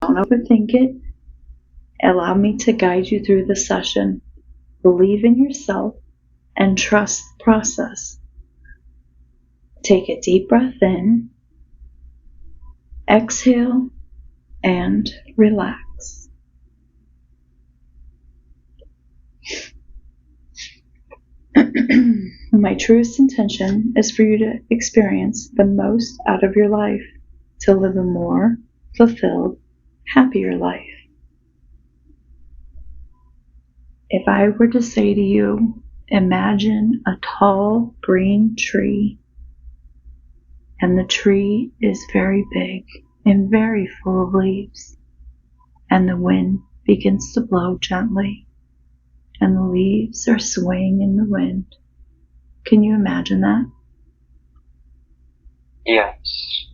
Don't overthink it. Allow me to guide you through the session. Believe in yourself and trust the process. Take a deep breath in, exhale, and relax. My truest intention is for you to experience the most out of your life, to live a more fulfilled, happier life. If I were to say to you, imagine a tall green tree, and the tree is very big and very full of leaves, and the wind begins to blow gently, and the leaves are swaying in the wind. Can you imagine that? Yes.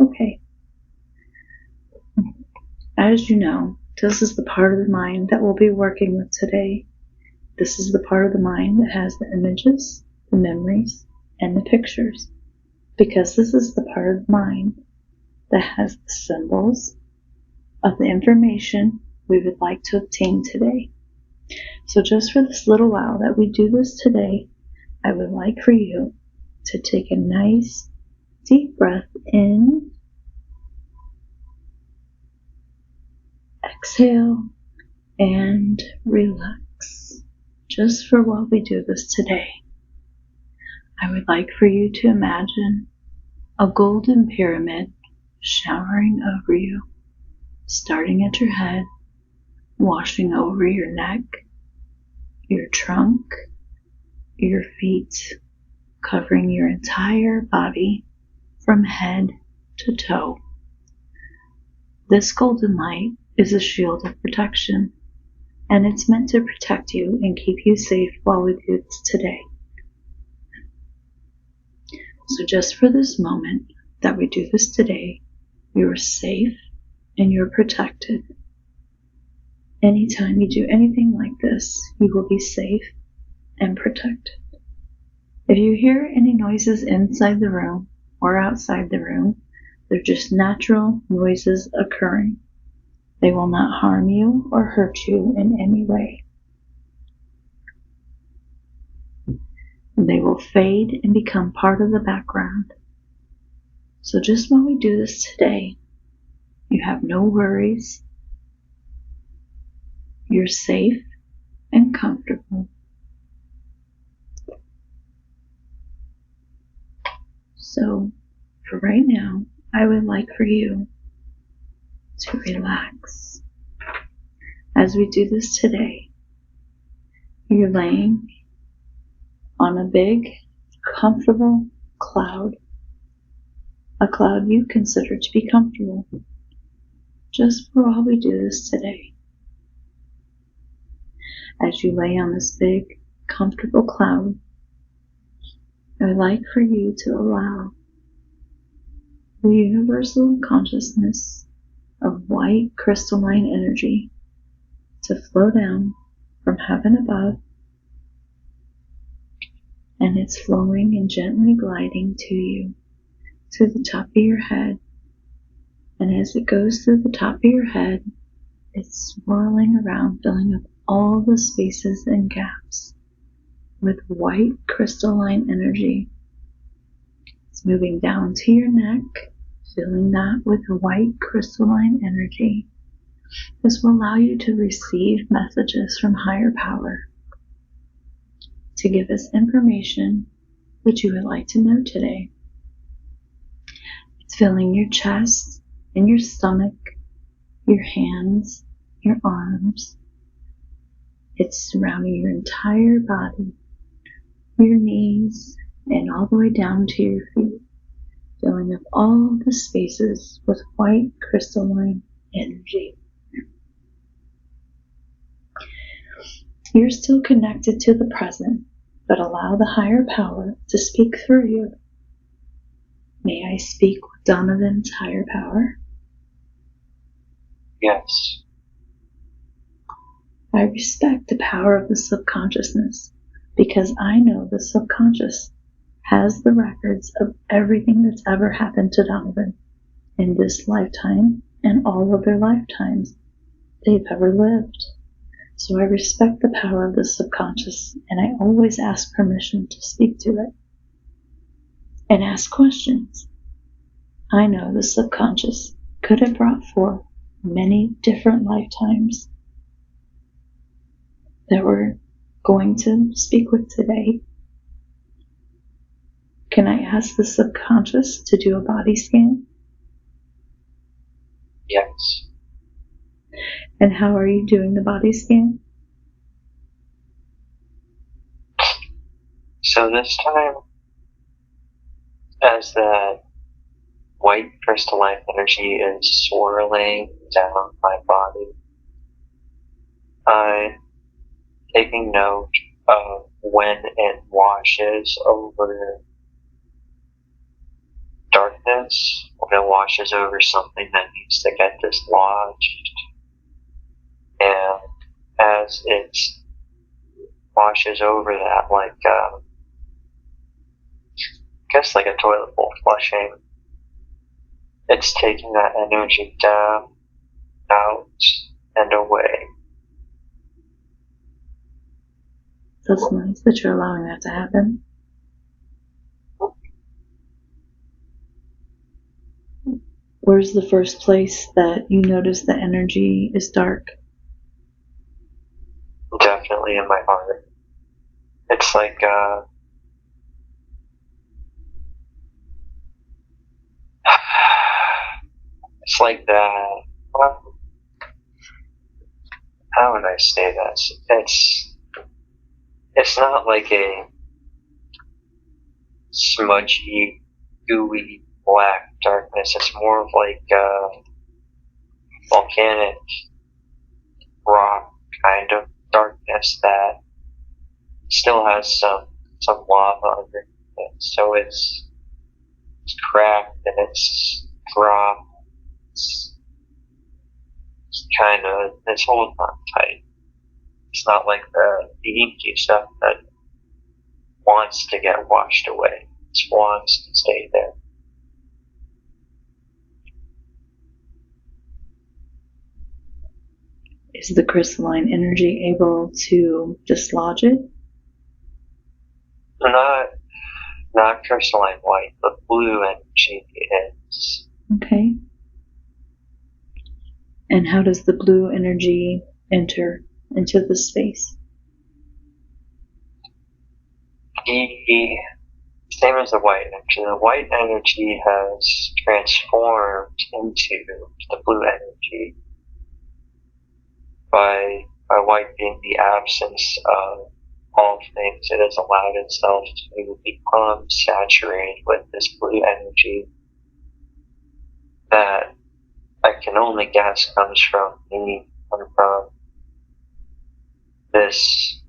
Okay. As you know, this is the part of the mind that we'll be working with today. This is the part of the mind that has the images, the memories, and the pictures. Because this is the part of the mind that has the symbols of the information we would like to obtain today. So just for this little while that we do this today, I would like for you to take a nice deep breath in, exhale, and relax. Just for while we do this today, I would like for you to imagine a golden pyramid showering over you, starting at your head, washing over your neck, your trunk, your feet, covering your entire body from head to toe. This golden light is a shield of protection, and it's meant to protect you and keep you safe while we do this today. So just for this moment that we do this today, you are safe and you're protected. Anytime you do anything like this, you will be safe and protected. If you hear any noises inside the room or outside the room, they're just natural noises occurring. They will not harm you or hurt you in any way. They will fade and become part of the background. So just while we do this today, you have no worries. You're safe and comfortable. So for right now, I would like for you to relax. As we do this today, you're laying on a big, comfortable cloud, a cloud you consider to be comfortable, just for while we do this today. As you lay on this big, comfortable cloud, I would like for you to allow the universal consciousness of white crystalline energy to flow down from heaven above, and it's flowing and gently gliding to you, to the top of your head. And as it goes through the top of your head, it's swirling around, filling up all the spaces and gaps with white crystalline energy. It's moving down to your neck, filling that with white crystalline energy. This will allow you to receive messages from higher power to give us information that you would like to know today. It's filling your chest and your stomach, your hands, your arms. It's surrounding your entire body, your knees, and all the way down to your feet, filling up all the spaces with white crystalline energy. You're still connected to the present, but allow the higher power to speak through you. May I speak with Donovan's higher power? Yes. I respect the power of the subconsciousness because I know the subconscious has the records of everything that's ever happened to Donovan in this lifetime and all of their lifetimes they've ever lived. So I respect the power of the subconscious, and I always ask permission to speak to it and ask questions. I know the subconscious could have brought forth many different lifetimes that we're going to speak with today. Can I ask the subconscious to do a body scan? Yes. And how are you doing the body scan? So this time, as that white crystalline energy is swirling down my body, I'm taking note of when it washes over darkness, when it washes over something that needs to get dislodged, and as it washes over that, like I guess like a toilet bowl flushing, it's taking that energy down, out, and away. That's nice that you're allowing that to happen. Where's the first place that you notice the energy is dark? Definitely in my heart. It's like it's like that. How would I say this? It's not like a smudgy, gooey, black darkness. It's more of like volcanic rock kind of darkness that still has some lava under it. So it's cracked and it's dry. It's kind of, it's holding on tight. It's not like the inky stuff that wants to get washed away. It wants to stay there. Is the crystalline energy able to dislodge it? Not crystalline white, but blue energy is. Okay. And how does the blue energy enter into the space? The same as the white energy. The white energy has transformed into the blue energy by white being the absence of all things. It has allowed itself to become saturated with this blue energy that I can only guess comes from me and from this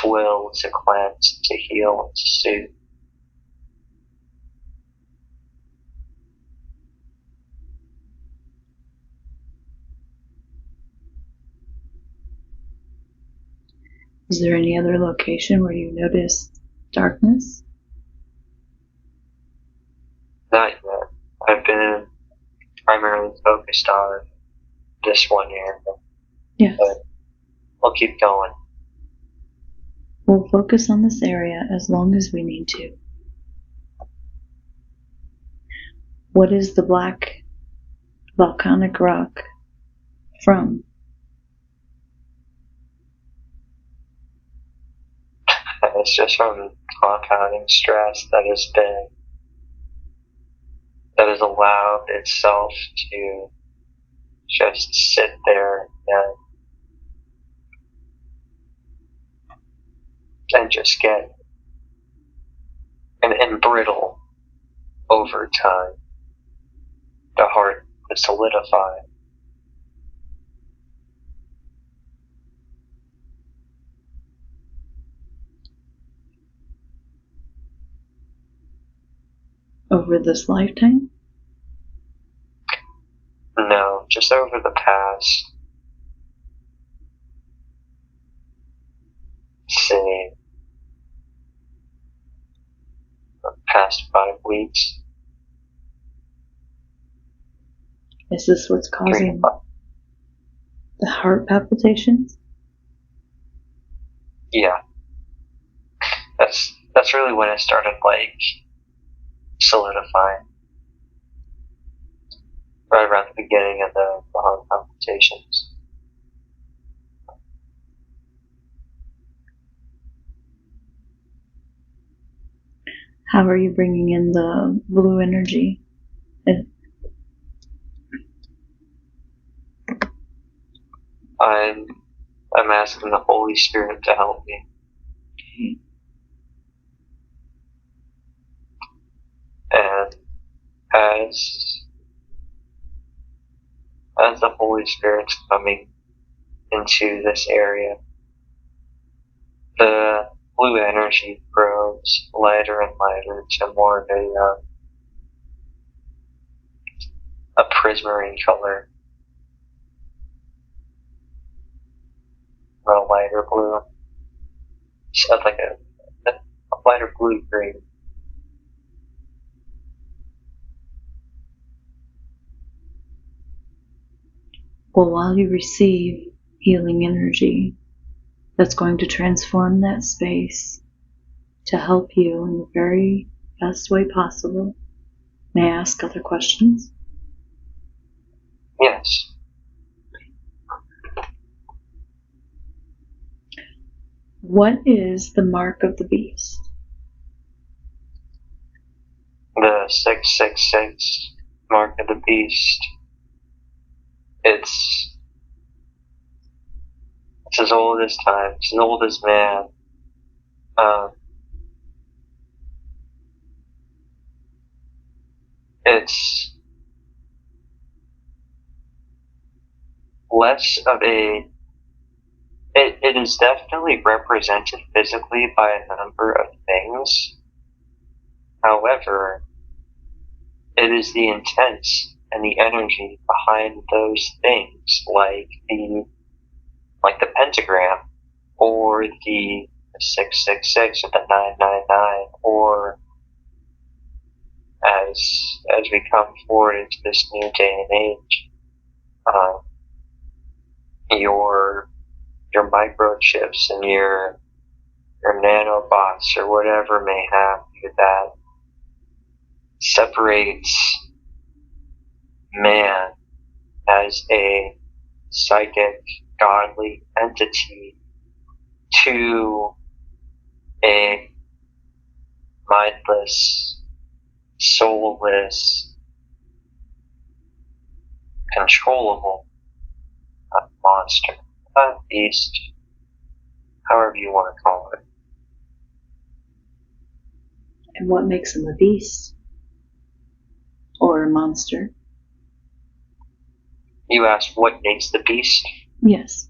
will to cleanse, to heal, and to soothe. Is there any other location where you notice darkness? Not yet. I've been primarily focused on this one area. Yes. But I'll keep going. We'll focus on this area as long as we need to. What is the black volcanic rock from? And it's just from compounding stress that has allowed itself to just sit there and just get and brittle over time. The heart to solidify. Over this lifetime? No, just over the past, say, the past 5 weeks. Is this what's 3 to causing 5. the heart palpitations? Yeah. That's really when it started, like, solidifying. Right around the beginning of the heart palpitations. How are you bringing in the blue energy? I'm asking the Holy Spirit to help me. Okay. And as the Holy Spirit's coming into this area, the blue energy grows lighter and lighter to more of a prismarine color, a lighter blue. So like a lighter blue green. Well, while you receive healing energy that's going to transform that space to help you in the very best way possible, may I ask other questions? Yes. What is the mark of the beast? The 666 mark of the beast. It's as old as time. It's as old as man. It's less of a. It is definitely represented physically by a number of things. However, it is the intent and the energy behind those things, like the pentagram, or the 666, or the 999, or as we come forward into this new day and age, your microchips and your nanobots or whatever may have you that separates man as a psychic, godly entity to a mindless, soulless, controllable monster, beast, however you want to call it. And what makes him a beast? Or a monster? You asked what makes the beast? Yes.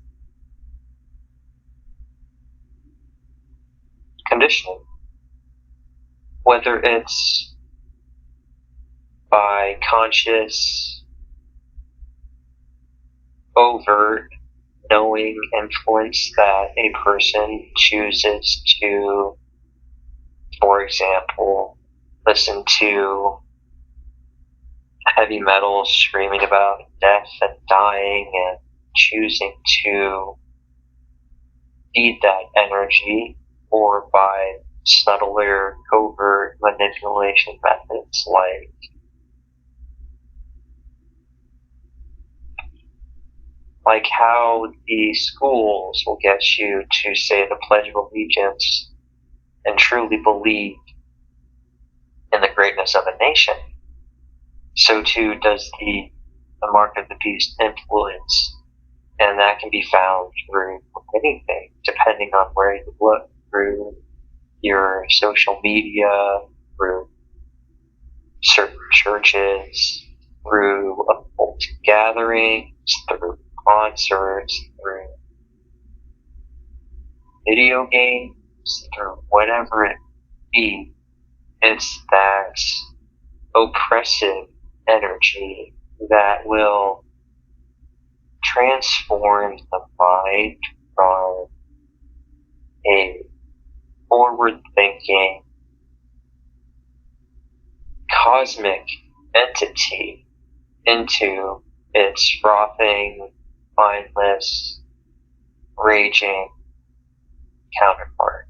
Conditioning. Whether it's by conscious, overt, knowing influence that a person chooses to, for example, listen to heavy metal screaming about death and dying and choosing to feed that energy, or by subtler, covert manipulation methods like how the schools will get you to say the Pledge of Allegiance and truly believe in the greatness of a nation. So too does the mark of the beast influence, and that can be found through anything, depending on where you look, through your social media, through certain churches, through occult gatherings, through concerts, through video games, through whatever it be. It's that oppressive energy that will transform the mind from a forward-thinking cosmic entity into its frothing, mindless, raging counterpart.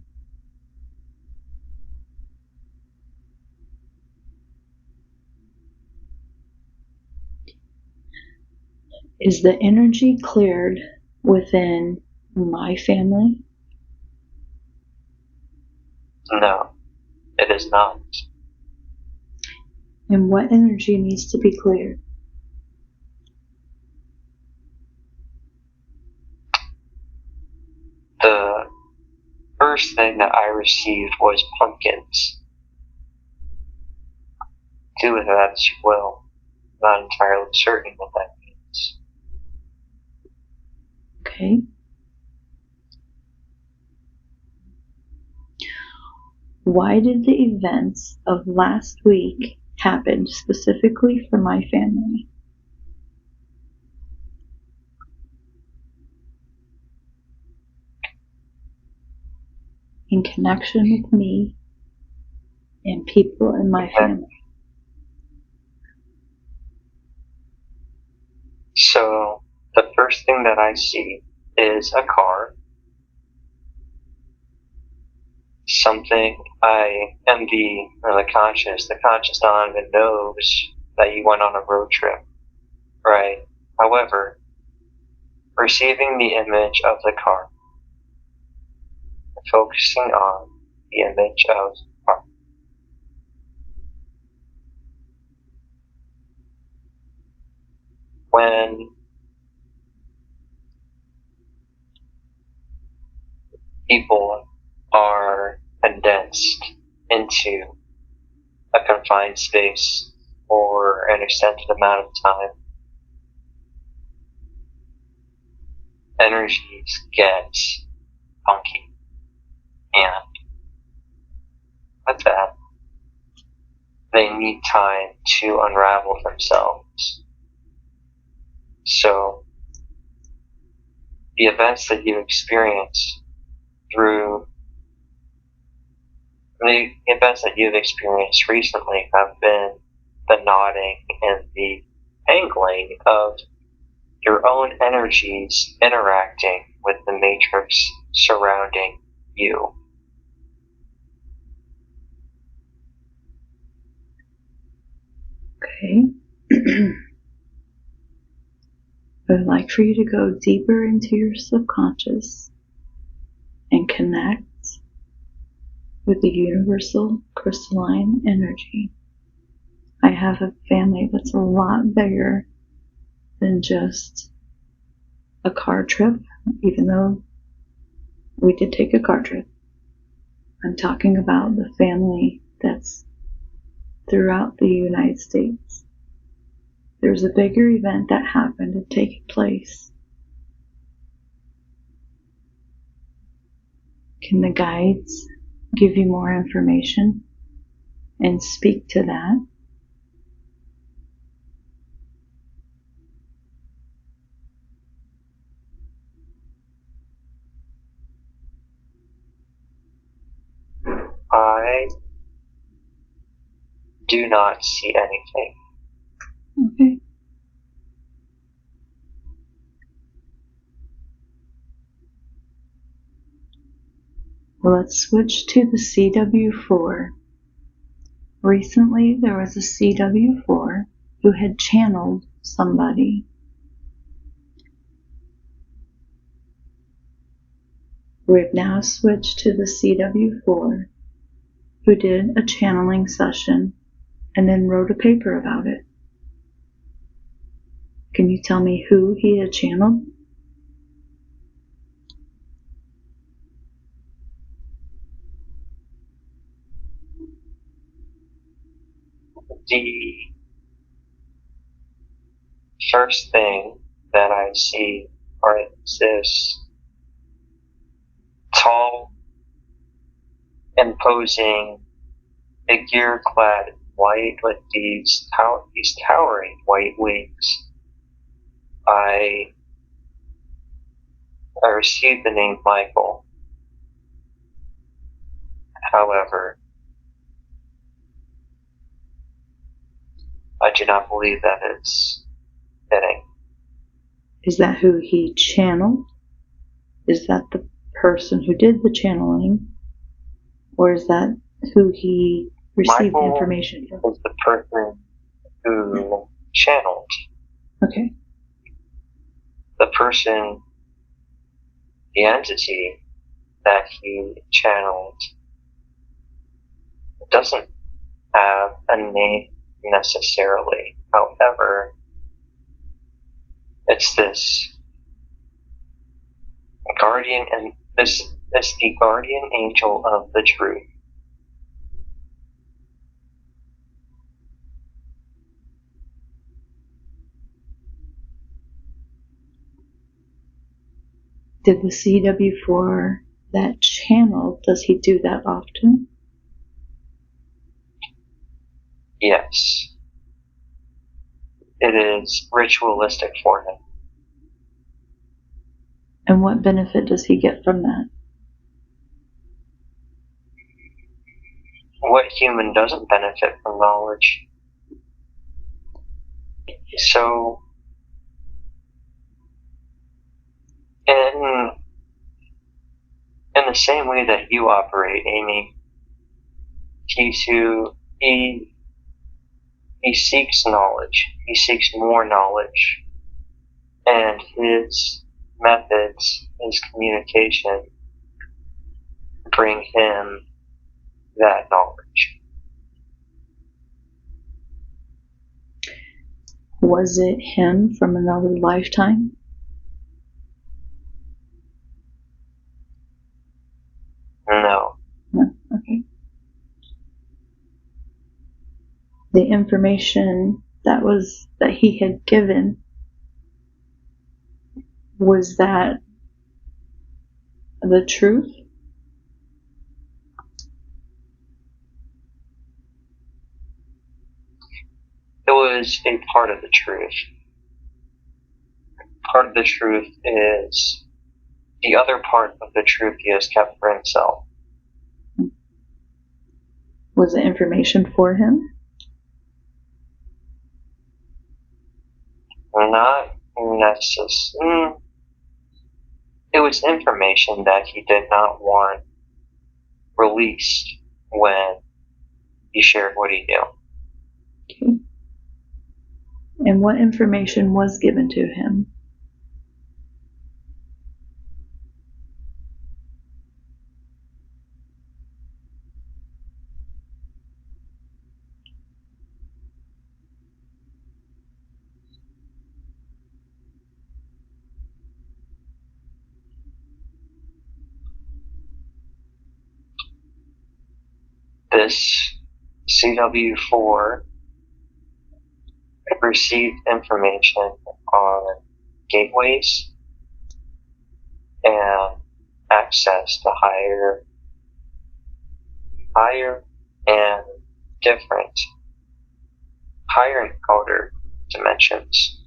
Is the energy cleared within my family? No, it is not. And what energy needs to be cleared? The first thing that I received was pumpkins. Do with that as you will. Not entirely certain what that means. Okay. Why did the events of last week happen specifically for my family? In connection with me and people in my family. So, the first thing that I see is a car. Something I envy, or the conscious not even knows that you went on a road trip, right? However, receiving the image of the car, focusing on the image of the car. When people are condensed into a confined space for an extended amount of time, energies get funky. And with that, they need time to unravel themselves. So, the events that you experience through the events that you've experienced recently have been the nodding and the angling of your own energies interacting with the matrix surrounding you. Okay. I would like for you to go deeper into your subconscious and connect with the universal crystalline energy. I have a family that's a lot bigger than just a car trip, even though we did take a car trip. I'm talking about the family that's throughout the United States. There's a bigger event that happened to take place. Can the guides give you more information and speak to that? I do not see anything. Okay. Well, let's switch to the CW4. Recently, there was a CW4 who had channeled somebody. We've now switched to the CW4 who did a channeling session and then wrote a paper about it. Can you tell me who he had channeled? The first thing that I see is this tall, imposing figure clad in white with these towering white wings. I received the name Michael. However, I do not believe that is fitting. Is that who he channeled? Is that the person who did the channeling? Or is that who he received Michael information from? was the person who channeled. Okay. The person, the entity that he channeled doesn't have a name necessarily. However, it's this guardian, and this the guardian angel of the truth. Did the CW4 that channel, does he do that often? Yes. It is ritualistic for him. And what benefit does he get from that? What human doesn't benefit from knowledge? So, in the same way that you operate, Amy, he seeks knowledge. He seeks more knowledge. And his methods, his communication, bring him that knowledge. Was it him from another lifetime? No. No. Okay. The information that he had given, was that the truth? It was a part of the truth. Part of the truth is the other part of the truth he has kept for himself. Was it information for him? Not necessarily. It was information that he did not want released when he shared what he knew. Okay. And what information was given to him? This CW4 received information on gateways and access to higher and different, higher and outer dimensions.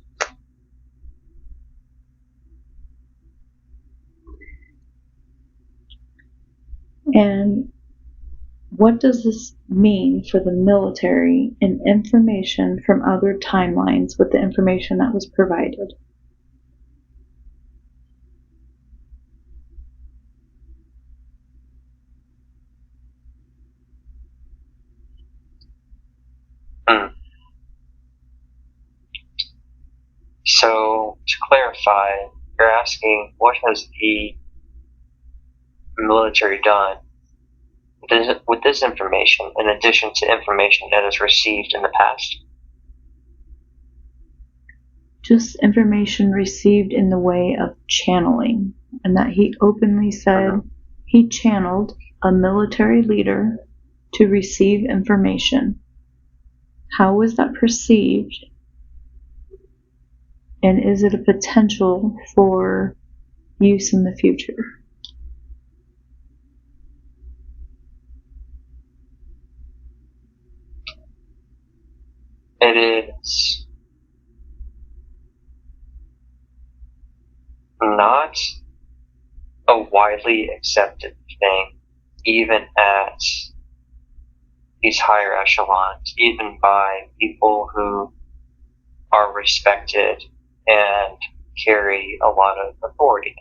And what does this mean for the military and information from other timelines with the information that was provided? So, to clarify, you're asking what has the military done with this information in addition to information that is received in the past? Just information received in the way of channeling, and that he openly said he channeled a military leader to receive information. How was that perceived? And is it a potential for use in the future? It is not a widely accepted thing, even at these higher echelons, even by people who are respected and carry a lot of authority.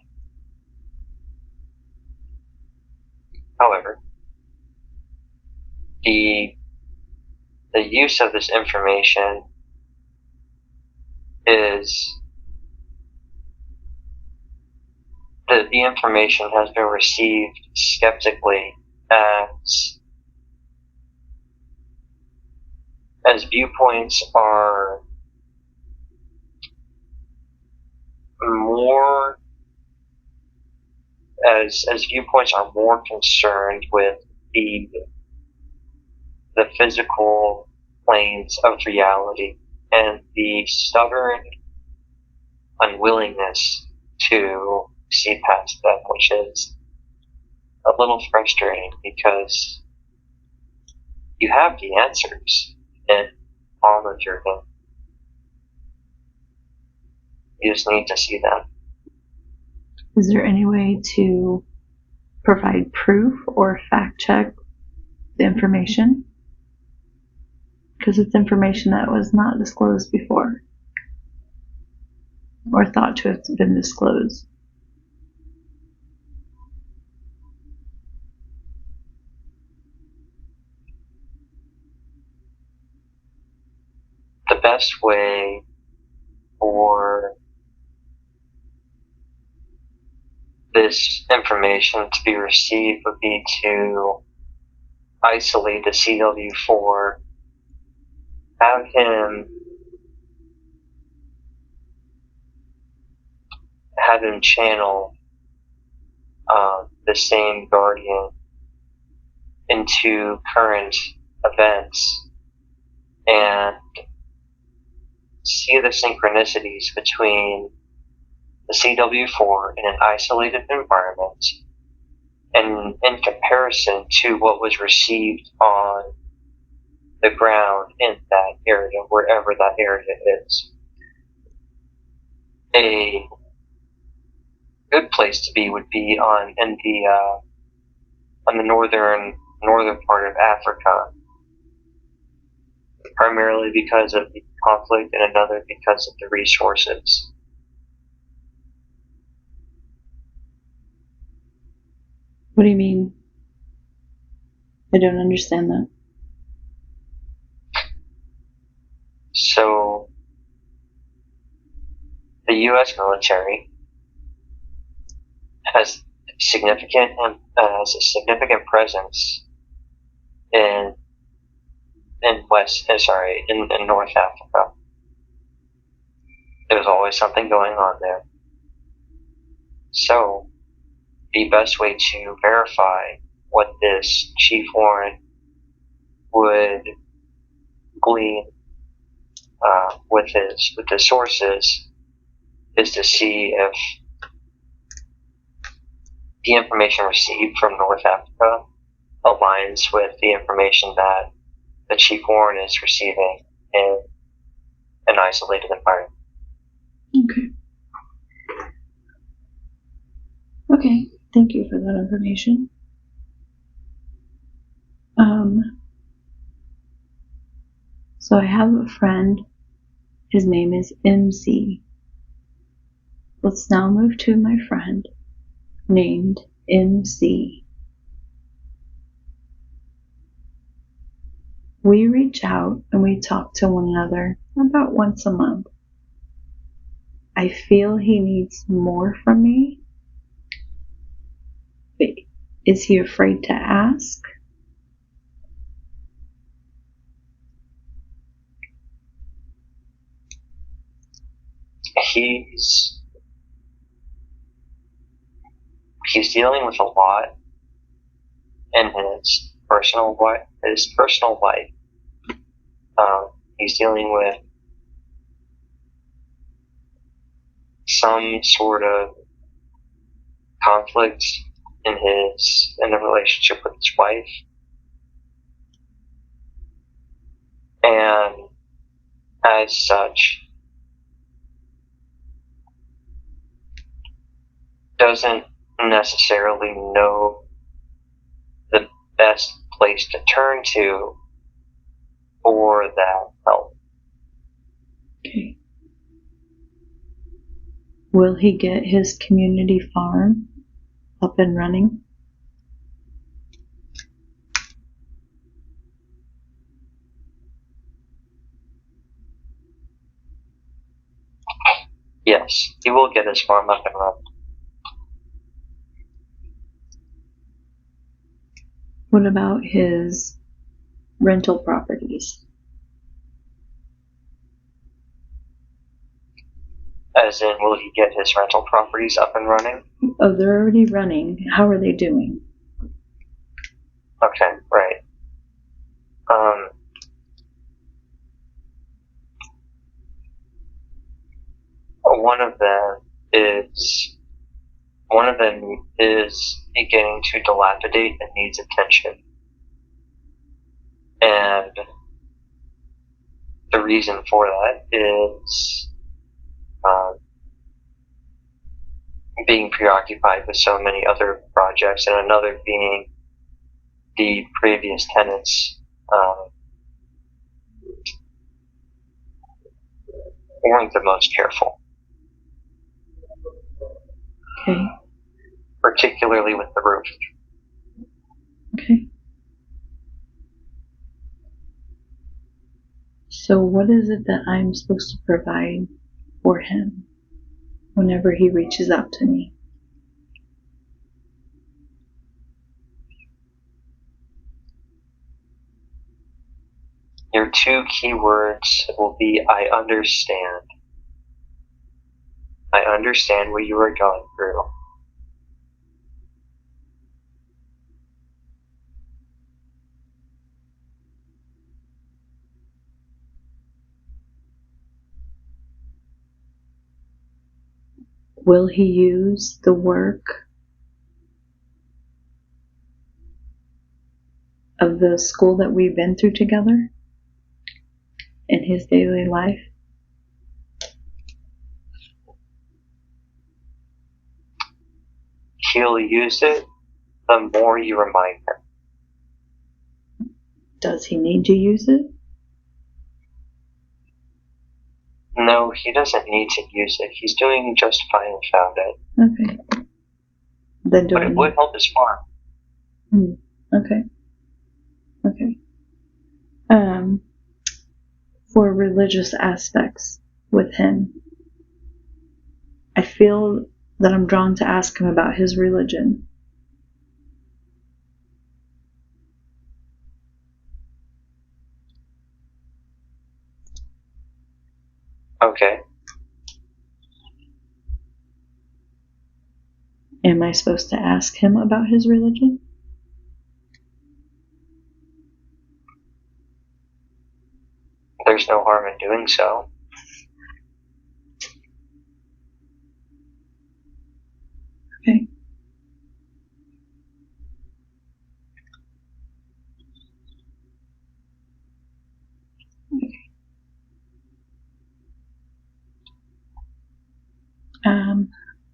However, the use of this information is the information has been received skeptically as viewpoints are more as viewpoints are more concerned with the physical planes of reality and the stubborn unwillingness to see past them, which is a little frustrating because you have the answers in palm of your hand. You just need to see them. Is there any way to provide proof or fact check the information? Because it's information that was not disclosed before or thought to have been disclosed. The best way for this information to be received would be to isolate the CW4, have him channel the same guardian into current events and see the synchronicities between the CW4 in an isolated environment and in comparison to what was received on the ground in that area, wherever that area is. A good place to be would be on the northern part of Africa, primarily because of the conflict and another because of the resources. What do you mean? I don't understand that. So, the U.S. military has a significant presence in North Africa. There's always something going on there. So, the best way to verify what this Chief Warren would glean with his sources is to see if the information received from North Africa aligns with the information that the Chief Warren is receiving in an isolated environment. Okay, thank you for that information. So I have a friend, his name is MC. Let's now move to my friend named MC. We reach out and we talk to one another about once a month. I feel he needs more from me. But is he afraid to ask? He's dealing with a lot in his personal life. He's dealing with some sort of conflict in the relationship with his wife, and as such doesn't necessarily know the best place to turn to for that help. Okay. Will he get his community farm up and running? Yes, he will get his farm up and running. What about his rental properties? As in, will he get his rental properties up and running? Oh, they're already running. How are they doing? Okay, right. One of them is beginning to dilapidate and needs attention. And the reason for that is being preoccupied with so many other projects, and another being the previous tenants weren't the most careful, Okay. particularly with the roof. Okay. So what is it that I'm supposed to provide for him whenever he reaches out to me? Your two key words will be, I understand. I understand what you are going through. Will he use the work of the school that we've been through together in his daily life? He'll use it the more you remind him. Does he need to use it? No, he doesn't need to use it. He's doing just fine without it. Okay. Then do But I it would help his farm. Okay. Okay. For religious aspects with him, I feel that I'm drawn to ask him about his religion. Okay. Am I supposed to ask him about his religion? There's no harm in doing so. Okay.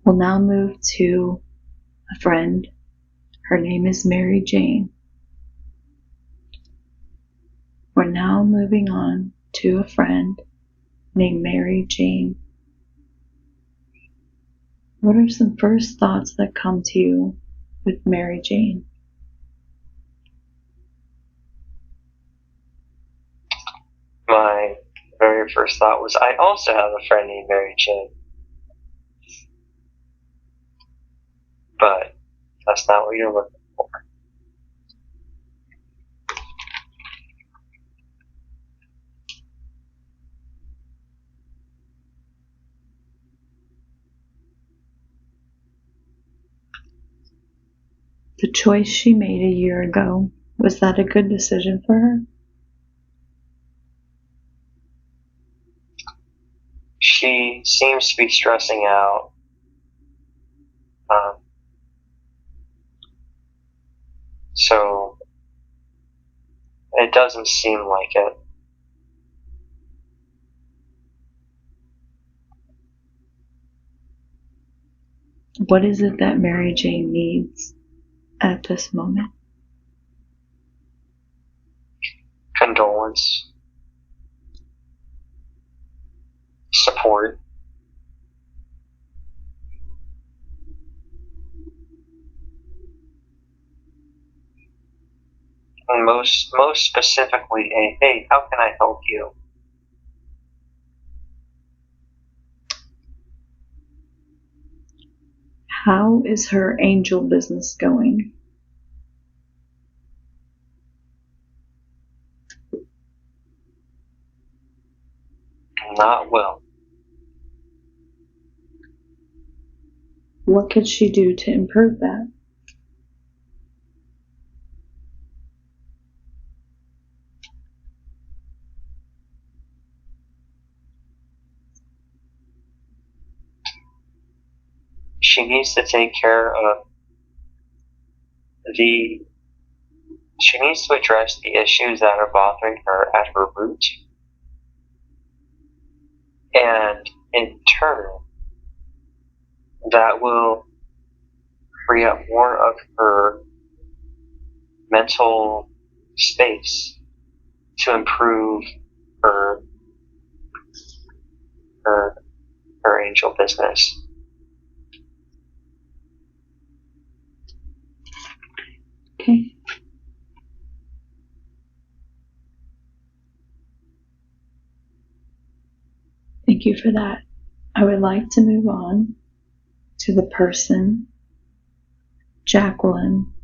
We'll now move to a friend. Her name is Mary Jane. We're now moving on to a friend named Mary Jane. What are some first thoughts that come to you with Mary Jane? My very first thought was, I also have a friend named Mary Jane. But that's not what you're looking for. The choice she made a year ago, was that a good decision for her? She seems to be stressing out. So it doesn't seem like it. What is it that Mary Jane needs at this moment? Condolence. Support. And most specifically, hey, how can I help you? How is her angel business going? Not well. What could she do to improve that? She needs to take care of the. She needs to address the issues that are bothering her at her root. And in turn, that will free up more of her mental space to improve her her her angel business. Okay. Thank you for that. I would like to move on to the person, Jacqueline.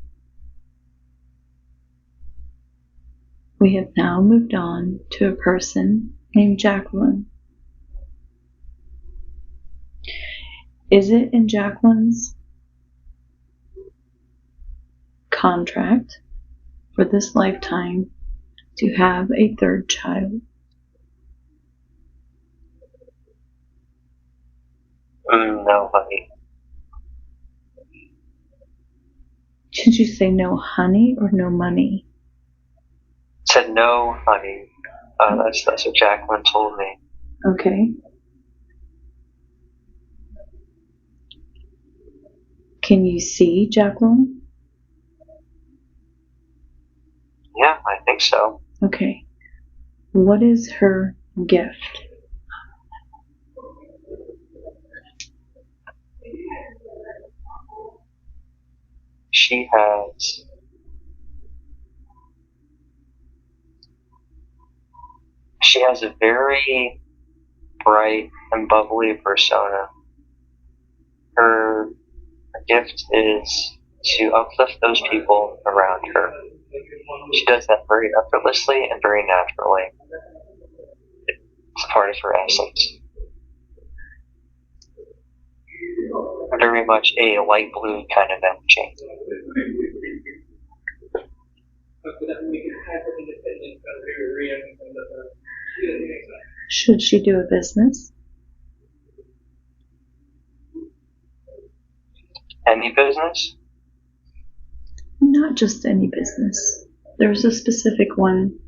We have now moved on to a person named Jacqueline. Is it in Jacqueline's contract for this lifetime to have a third child? No, honey. Did you say no honey or no money? Said no, honey. That's what Jacqueline told me. Okay. Can you see Jacqueline? Yeah, I think so. Okay. What is her gift? She has a very bright and bubbly persona. Her gift is to uplift those people around her. She does that very effortlessly and very naturally. It's part of her essence. Very much a light blue kind of energy. Should she do a business? Any business? Not just any business. There's a specific one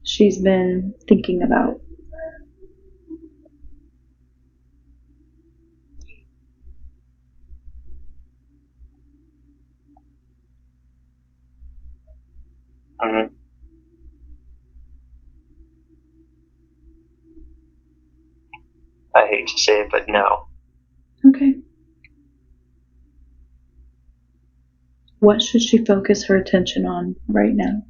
she's been thinking about. Mm-hmm. I hate to say it, but no. Okay. What should she focus her attention on right now?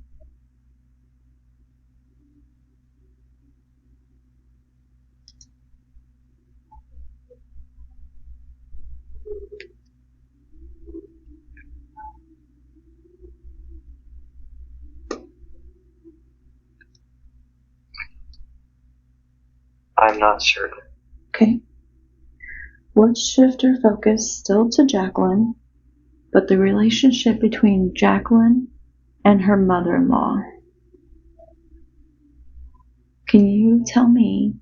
I'm not certain. Okay. Let's shift her focus still to Jacqueline, but the relationship between Jacqueline and her mother-in-law. Can you tell me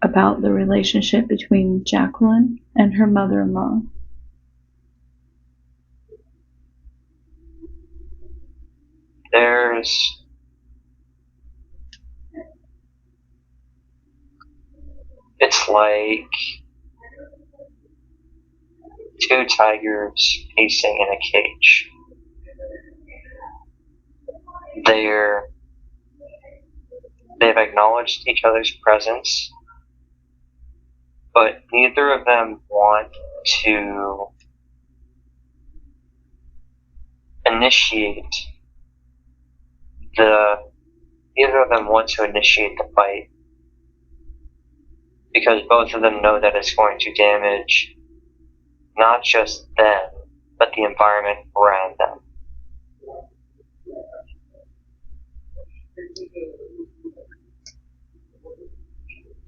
about the relationship between Jacqueline and her mother-in-law? It's like two tigers pacing in a cage. They've acknowledged each other's presence, but neither of them want to initiate neither of them want to initiate the fight because both of them know that it's going to damage not just them, but the environment around them.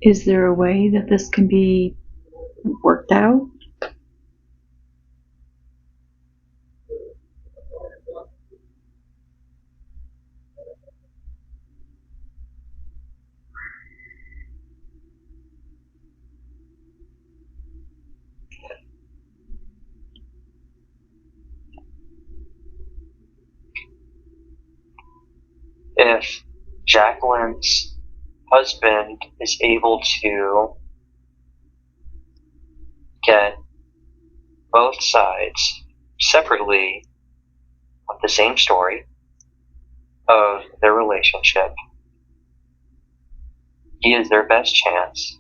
Is there a way that this can be worked out? If Jacqueline's husband is able to get both sides separately of the same story of their relationship, he is their best chance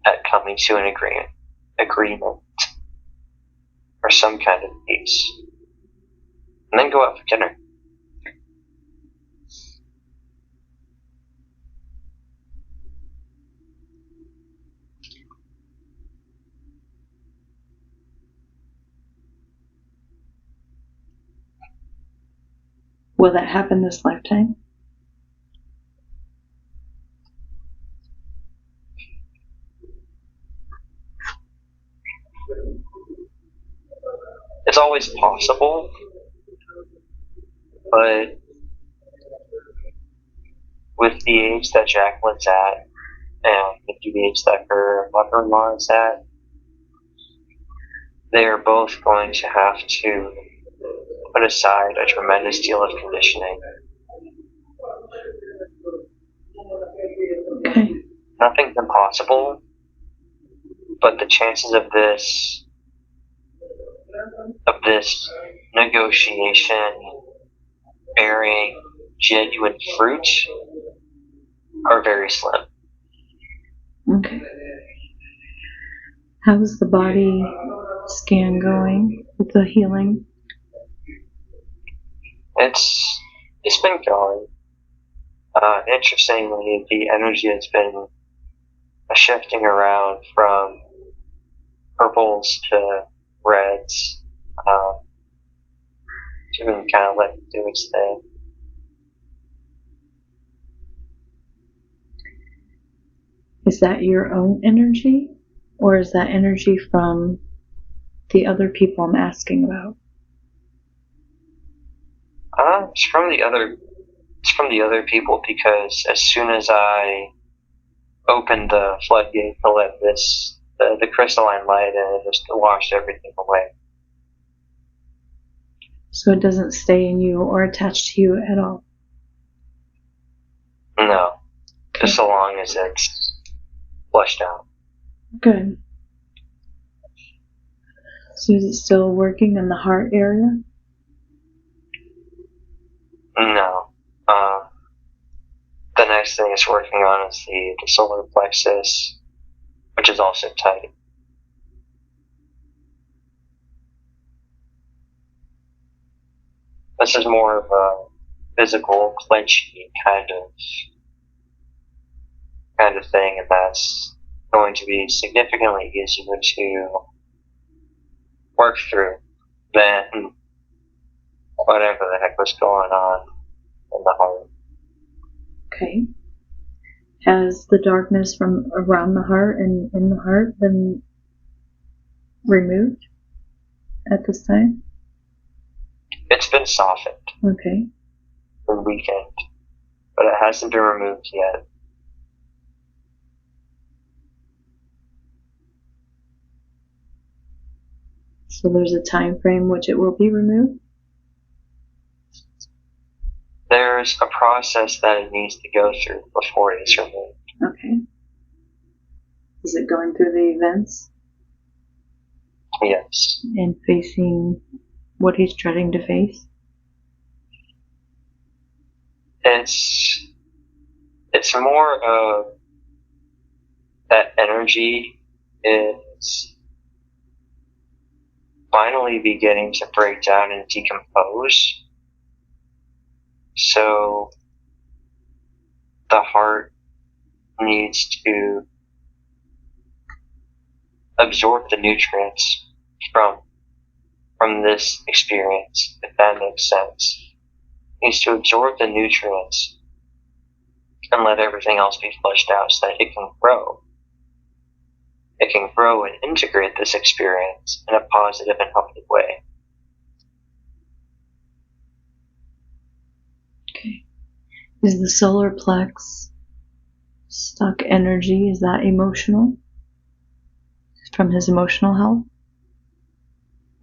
at coming to an agreement or some kind of peace. And then go out for dinner. Will that happen this lifetime? It's always possible, but with the age that Jacqueline's at and with the age that her mother-in-law is at, they are both going to have to put aside a tremendous deal of conditioning. Okay. Nothing's impossible, but the chances of this negotiation bearing genuine fruit are very slim. Okay. How's the body scan going with the healing? It's been going. Interestingly, the energy has been shifting around from purples to reds. To really kind of let it do its thing. Is that your own energy, or is that energy from the other people I'm asking about? It's from the other people because as soon as I opened the floodgate to let the crystalline light in, it just washed everything away. So it doesn't stay in you or attach to you at all? No, just so long as it's flushed out. Good. So is it still working in the heart area? No. The next thing it's working on is the solar plexus, which is also tight. This is more of a physical clenchy kind of thing, and that's going to be significantly easier to work through than whatever the heck was going on in the heart. Okay. Has the darkness from around the heart and in the heart been removed at this time? It's been softened. Okay. And weakened, but it hasn't been removed yet. So there's a time frame which it will be removed? There's a process that it needs to go through before it is removed. Okay. Is it going through the events? Yes. And facing what he's dreading to face? It's more of that energy is finally beginning to break down and decompose. So the heart needs to absorb the nutrients from this experience, if that makes sense. It needs to absorb the nutrients and let everything else be flushed out so that it can grow. It can grow and integrate this experience in a positive and healthy way. Okay. Is the solar plex stuck energy? Is that emotional? From his emotional health?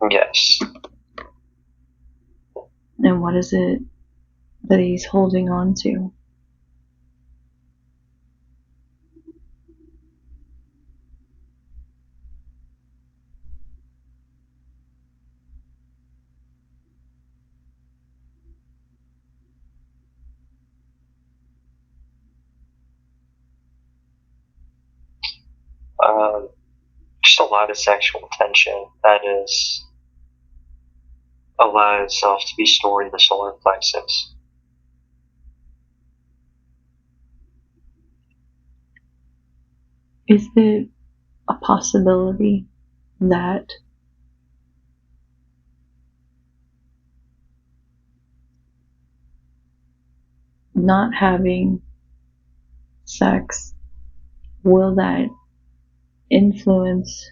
Yes. And what is it that he's holding on to? Just a lot of sexual tension that is allowed itself to be stored in the solar plexus. Is it a possibility that not having sex, will that influence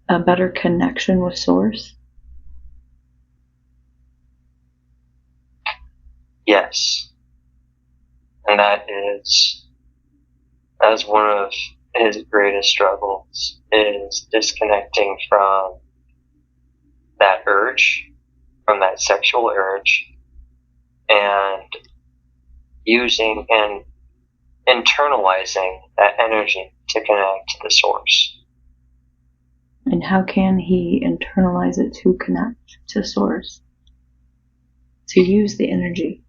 a better connection with Source? Yes. And that is one of his greatest struggles, is disconnecting from that urge, from that sexual urge, and using and internalizing that energy to connect to the source. And how can he internalize it to connect to Source? To use the energy?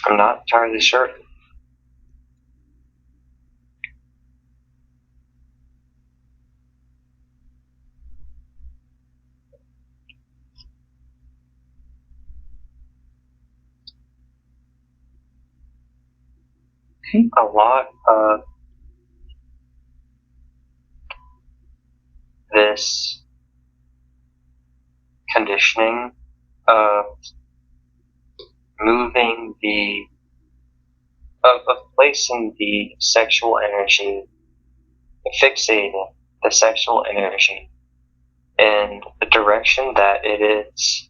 I'm not entirely certain. Okay. A lot of this conditioning of moving of placing the sexual energy, fixating the sexual energy in the direction that it is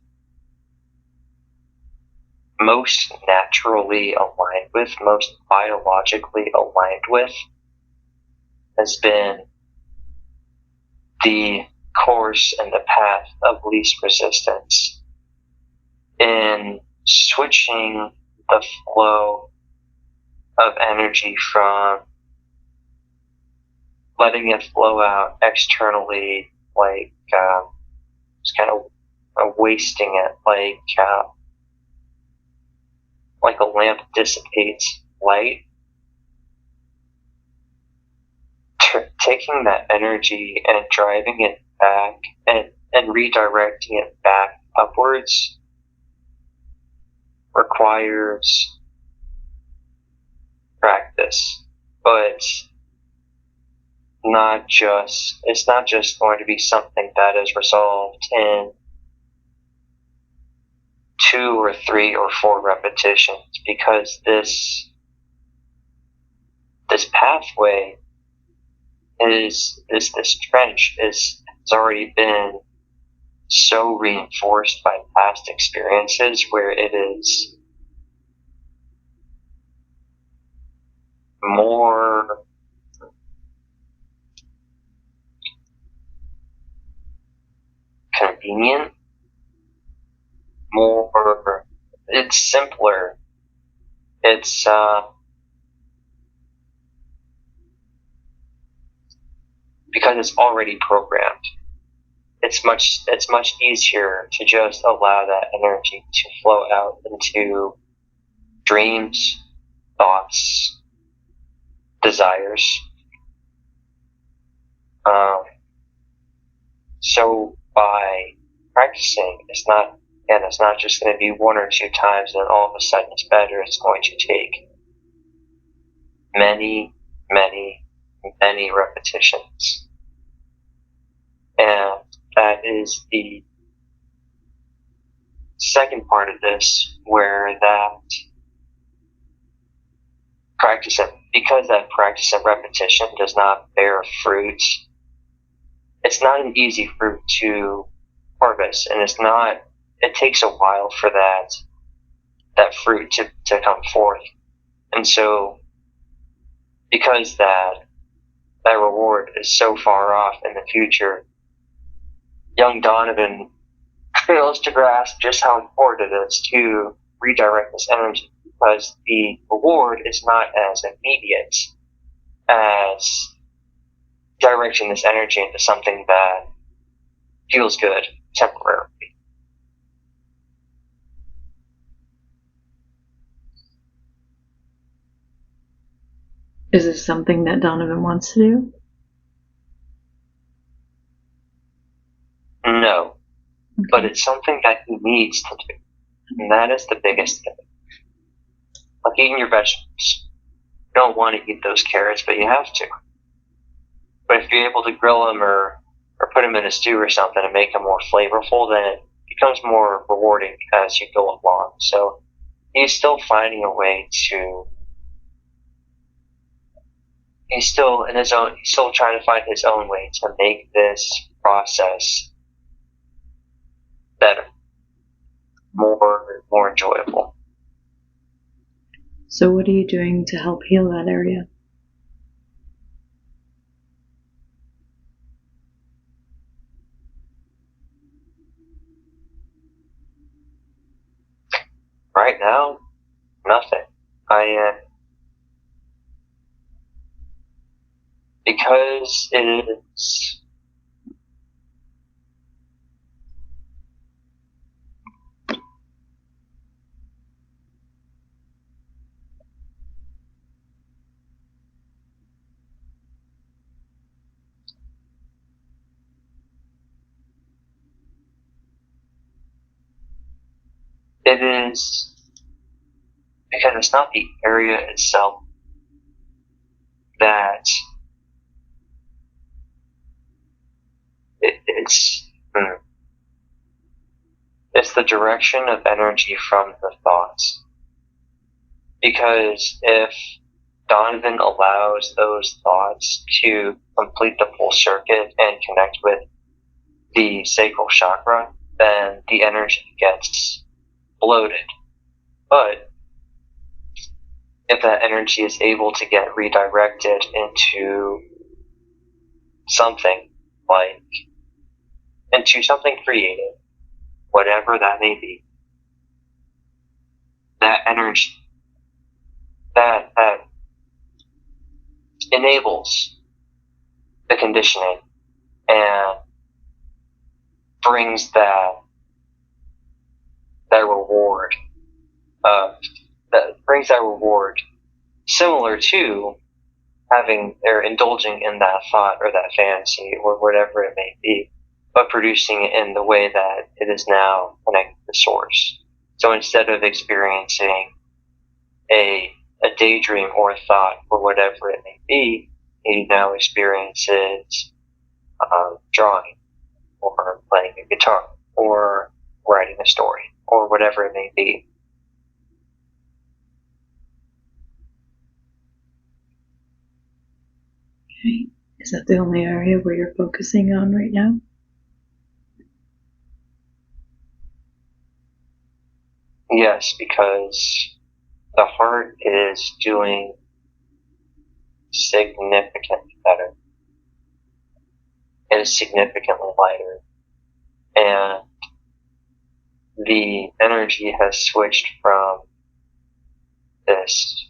most naturally aligned with, most biologically aligned with, has been the course and the path of least resistance in switching the flow of energy from letting it flow out externally, like just kind of wasting it, like a lamp dissipates light. Taking that energy and driving it back and redirecting it back upwards requires practice, but it's not just going to be something that is resolved in 2 or 3 or 4 repetitions, because this pathway this trench has already been so reinforced by past experiences where it is more convenient, it's simpler, it's because it's already programmed. It's much easier to just allow that energy to flow out into dreams, thoughts, desires. So by practicing, it's not just going to be one or two times and all of a sudden it's better. It's going to take many, many, many repetitions. And that is the second part of this, where that practice, because that practice and repetition does not bear fruit, it's not an easy fruit to harvest, and it takes a while for that fruit to come forth. And so because that reward is so far off in the future, young Donovan fails to grasp just how important it is to redirect this energy, because the reward is not as immediate as directing this energy into something that feels good temporarily. Is this something that Donovan wants to do? No, but it's something that he needs to do. And that is the biggest thing. Like eating your vegetables. You don't want to eat those carrots, but you have to. But if you're able to grill them or put them in a stew or something and make them more flavorful, then it becomes more rewarding as you go along. So he's still finding a way to. He's still trying to find his own way to make this process better, more enjoyable. So what are you doing to help heal that area? Right now, nothing. Because it is. It is because it's not the area itself that it's the direction of energy from the thoughts. Because if Donovan allows those thoughts to complete the full circuit and connect with the sacral chakra, then the energy gets bloated. But if that energy is able to get redirected into something creative, whatever that may be, that energy that enables the conditioning and brings that reward similar to having or indulging in that thought or that fantasy or whatever it may be, but producing it in the way that it is now connected to source. So instead of experiencing a daydream or a thought or whatever it may be, he now experiences drawing or playing a guitar or writing a story or whatever it may be. Okay. Is that the only area where you're focusing on right now? Yes, because the heart is doing significantly better. It is significantly lighter. And the energy has switched from this,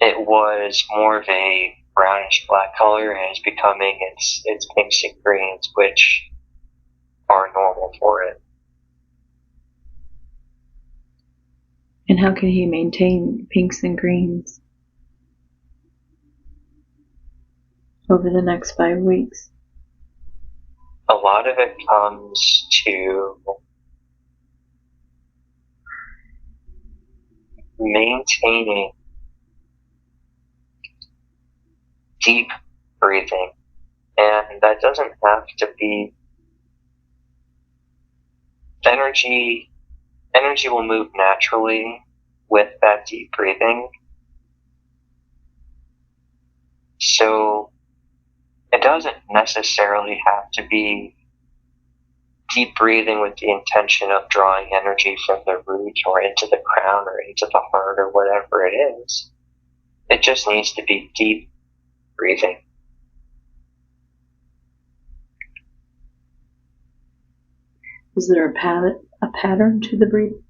it was more of a brownish black color and is becoming its pinks and greens, which are normal for it. And how can he maintain pinks and greens over the next 5 weeks? A lot of it comes to maintaining deep breathing. And that doesn't have to be energy. Energy will move naturally with that deep breathing. So it doesn't necessarily have to be deep breathing with the intention of drawing energy from the root or into the crown or into the heart or whatever it is. It just needs to be deep breathing. Is there a pattern to the breathing?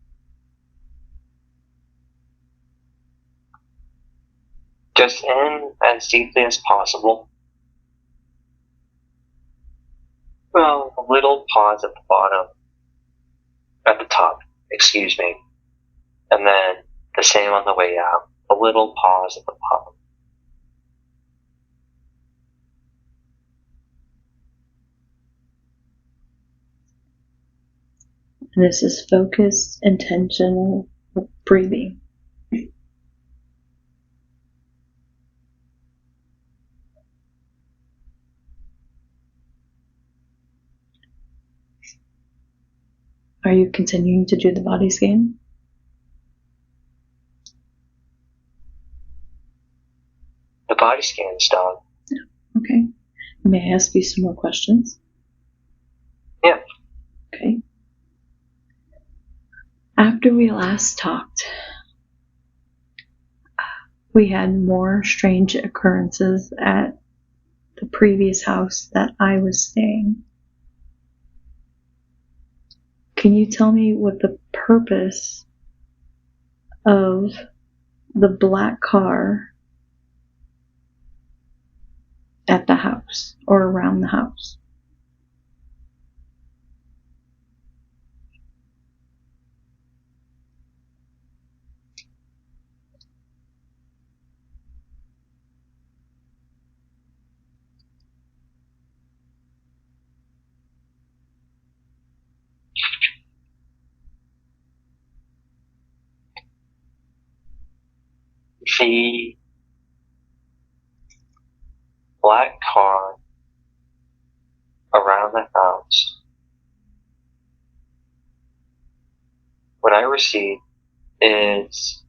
Just in as deeply as possible. Well, a little pause at the bottom, at the top, excuse me. And then the same on the way out. A little pause at the bottom. This is focused, intentional breathing. Are you continuing to do the body scan? The body scan is done. Okay. May I ask you some more questions? Yeah. Okay. After we last talked, we had more strange occurrences at the previous house that I was staying. Can you tell me what the purpose of the black car at the house or around the house? The black car around the house, what I received is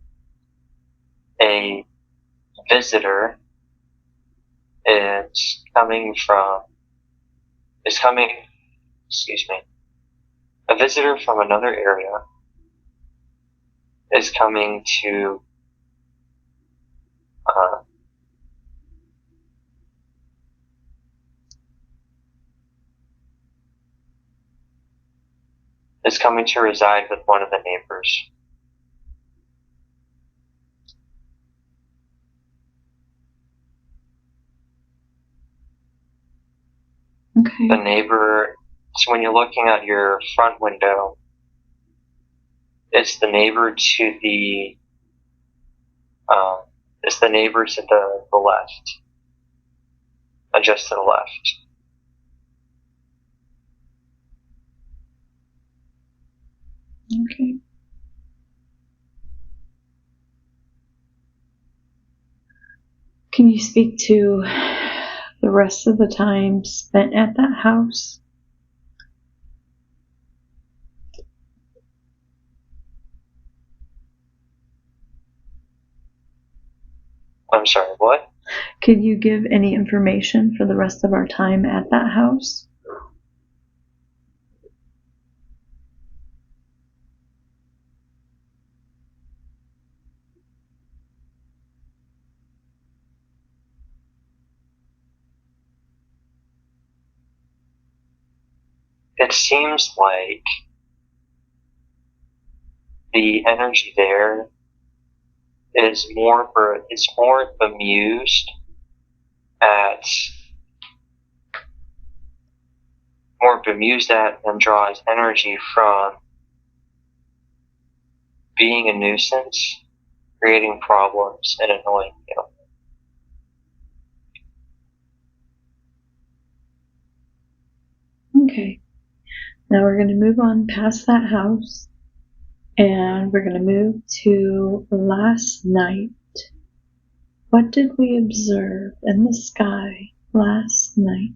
a visitor is coming, excuse me, a visitor from another area is coming to reside with one of the neighbors. Okay. The neighbor, so when you're looking out your front window, it's the neighbor to the left, just to the left. Okay. Can you speak to the rest of the time spent at that house? I'm sorry, what? Could you give any information for the rest of our time at that house? It seems like the energy there is more bemused at, more bemused at, and draws energy from being a nuisance, creating problems, and annoying you. Okay. Now we're going to move on past that house, and we're going to move to last night. What did we observe in the sky last night?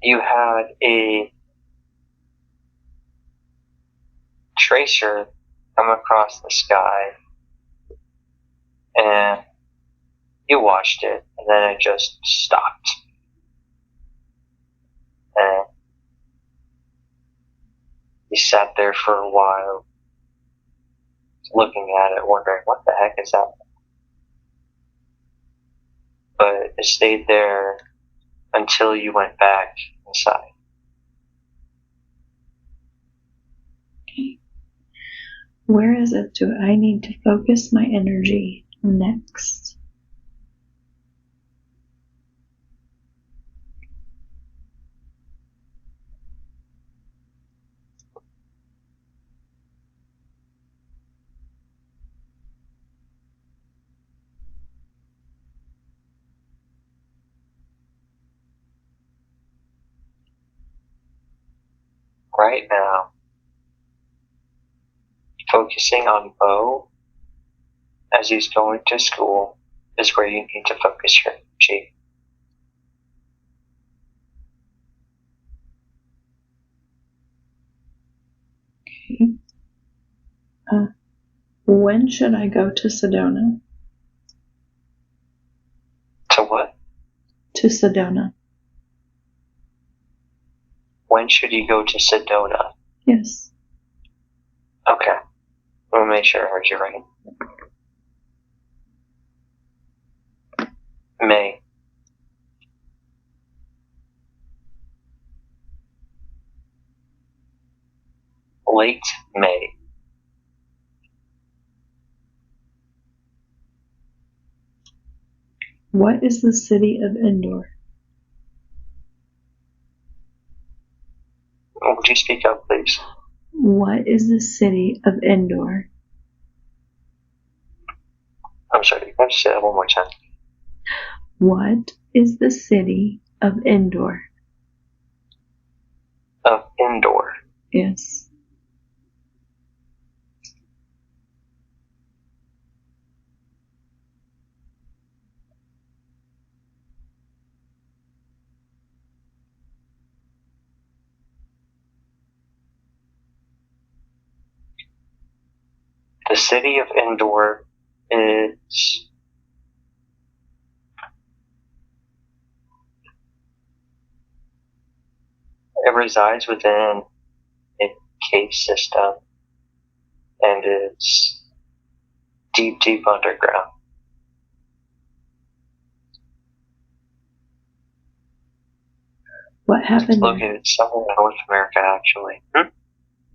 You had a tracer come across the sky, and you watched it, and then it just stopped. And you sat there for a while, looking at it, wondering, what the heck is that? But it stayed there until you went back inside. Okay. Where is it do I need to focus my energy next? Right now, focusing on Bo as he's going to school is where you need to focus your energy. Okay. When should I go to Sedona? To what? To Sedona. When should you go to Sedona? Yes. Okay. We'll make sure I heard you right. May. Late May. What is the city of Endor? Would you speak up, please? What is the city of Endor? I'm sorry, you have to say that one more time. What is the city of Endor? Of Indoor. Yes. The city of Indoor is it resides within a cave system and is deep, deep underground. What It's happened there? located somewhere in North America, actually.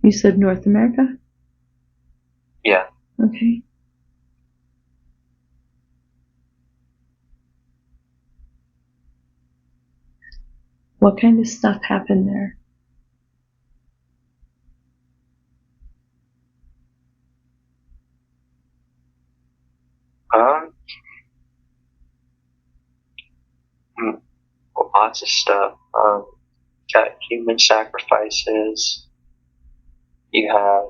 You said North America? Yeah. Okay. What kind of stuff happened there? Um, mm, Lots of stuff. Got human sacrifices. You have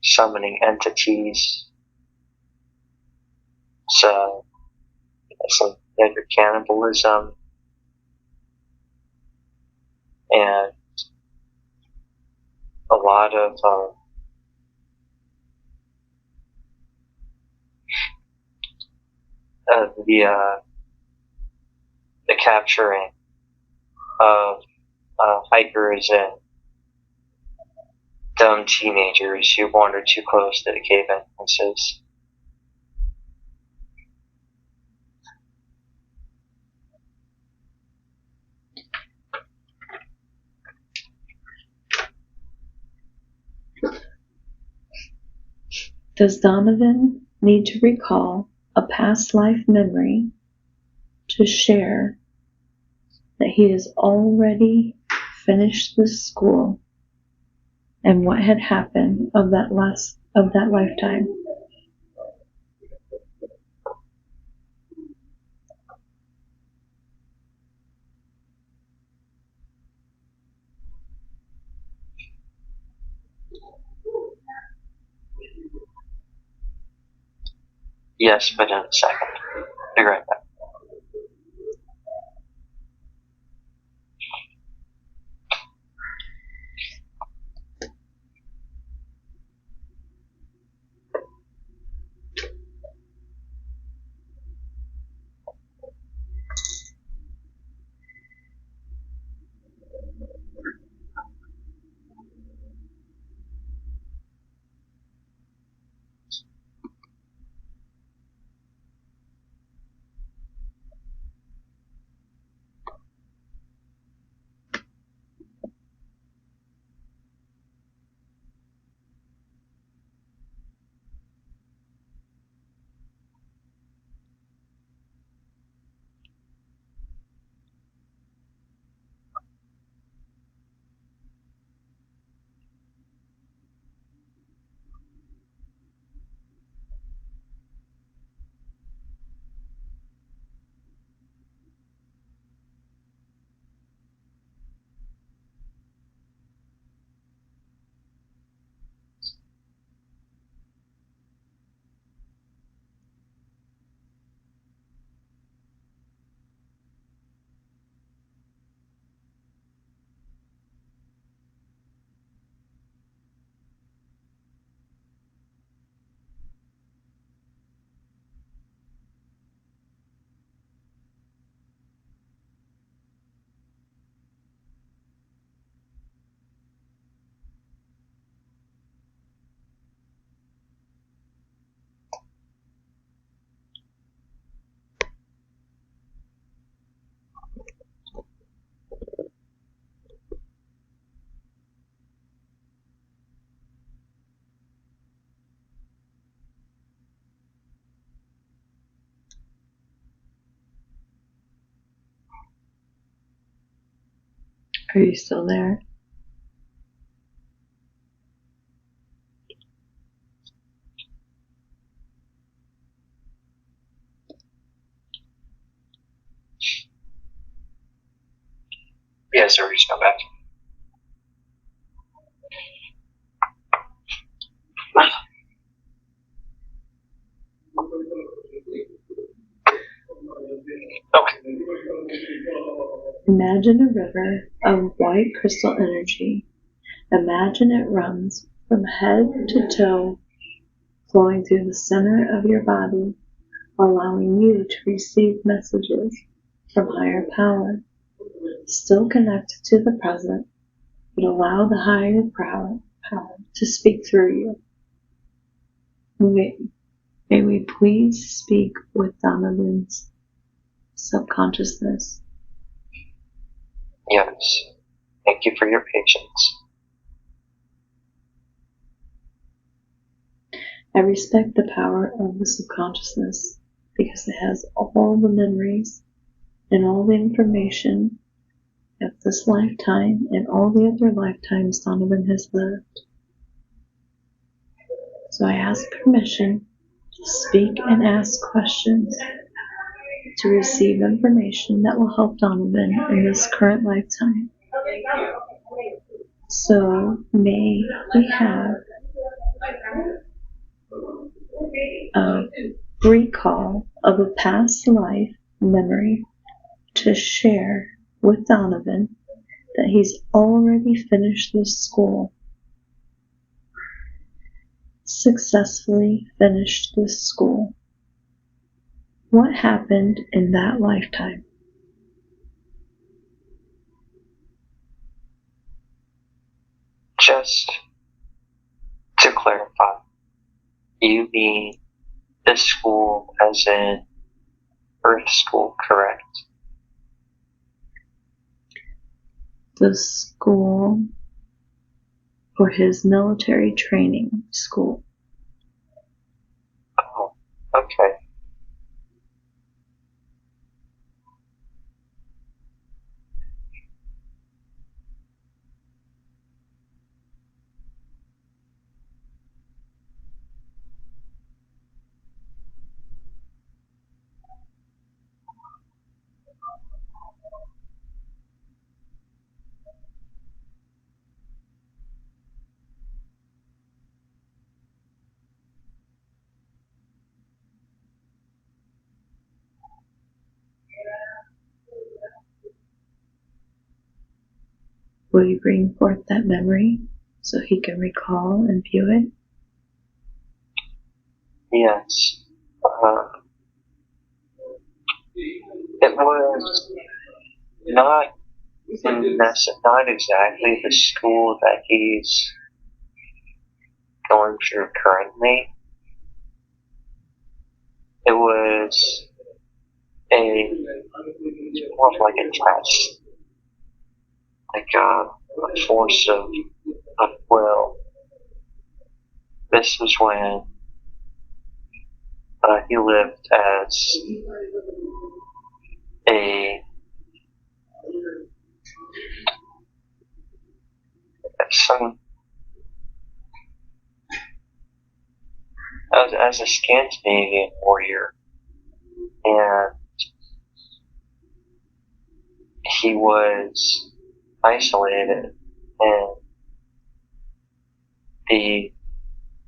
summoning entities. So some other cannibalism and a lot of the capturing of hikers and dumb teenagers who wandered too close to the cave entrances. Does Donovan need to recall a past life memory to share that he has already finished this school and what had happened of that lifetime? Yes, but in a second. Be right back. Are you still there? Yes, sir, just come back. Okay. Imagine a river of white crystal energy. Imagine it runs from head to toe, flowing through the center of your body, allowing you to receive messages from higher power. Still connected to the present, but allow the higher power to speak through you. May we please speak with Donovan's subconsciousness. Yes. Thank you for your patience. I respect the power of the subconsciousness because it has all the memories and all the information of this lifetime and all the other lifetimes Donovan has lived. So I ask permission to speak and ask questions to receive information that will help Donovan in this current lifetime. So may we have a recall of a past life memory to share with Donovan that he's already finished this school, successfully finished this school. What happened in that lifetime? Just to clarify, you mean this school as in Earth School, correct? The school for his military training school. Okay. Will you bring forth that memory so he can recall and view it? Yes. It was not not exactly the school that he's going through currently. It was more of like a test, like a force of will. This was when he lived as a some as a Scandinavian warrior, and he was isolated, and the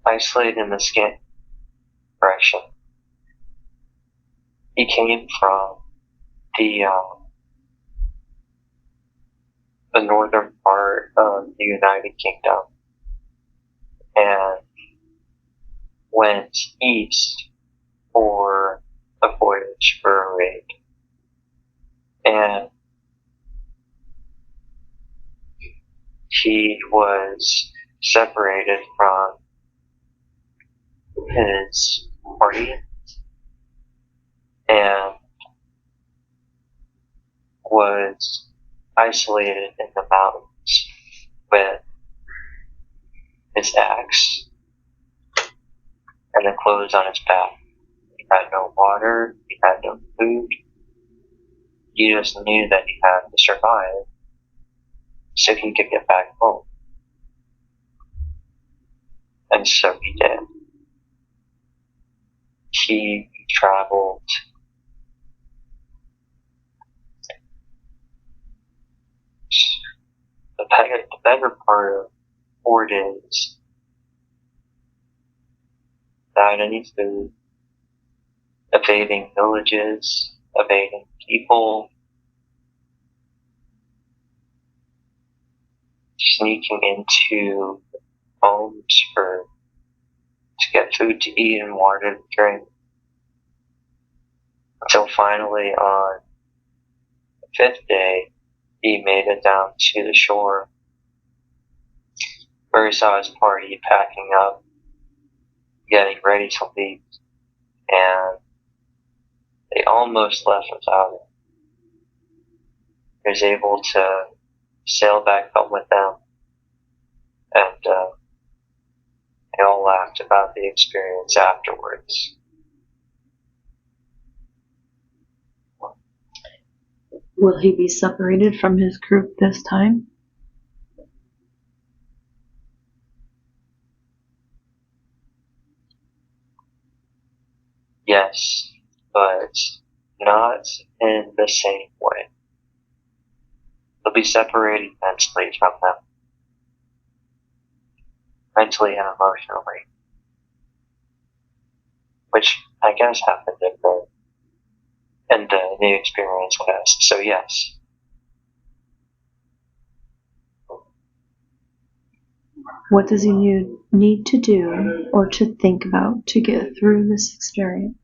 isolated in the Scandinavian direction. He came from the the northern part of the United Kingdom and went east for a voyage for a raid. And he was separated from his party and was isolated in the mountains with his axe and the clothes on his back. He had no water, he had no food. He just knew that he had to survive so he could get back home. And so he did. He traveled the better part of 4 days without any food, evading villages, evading people, sneaking into homes to get food to eat and water to drink. Until finally on the 5th day, he made it down to the shore where he saw his party packing up, getting ready to leave, and they almost left without him. He was able to sail back home with them, and they all laughed about the experience afterwards. Will he be separated from his group this time? Yes, but not in the same way. He'll be separated mentally from them, mentally and emotionally, which I guess happened in the new experience test. So yes. What does he need to do or to think about to get through this experience?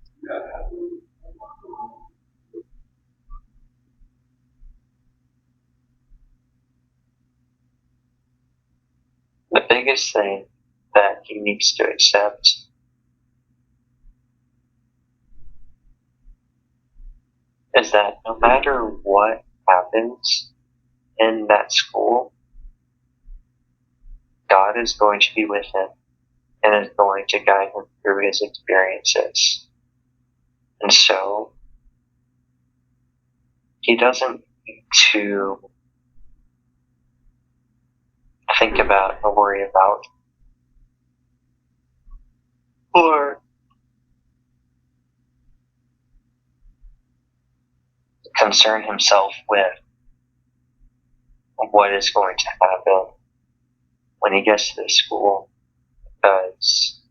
The biggest thing that he needs to accept is that no matter what happens in that school, God is going to be with him and is going to guide him through his experiences. And so he doesn't need to think about or worry about or concern himself with what is going to happen when he gets to the school, because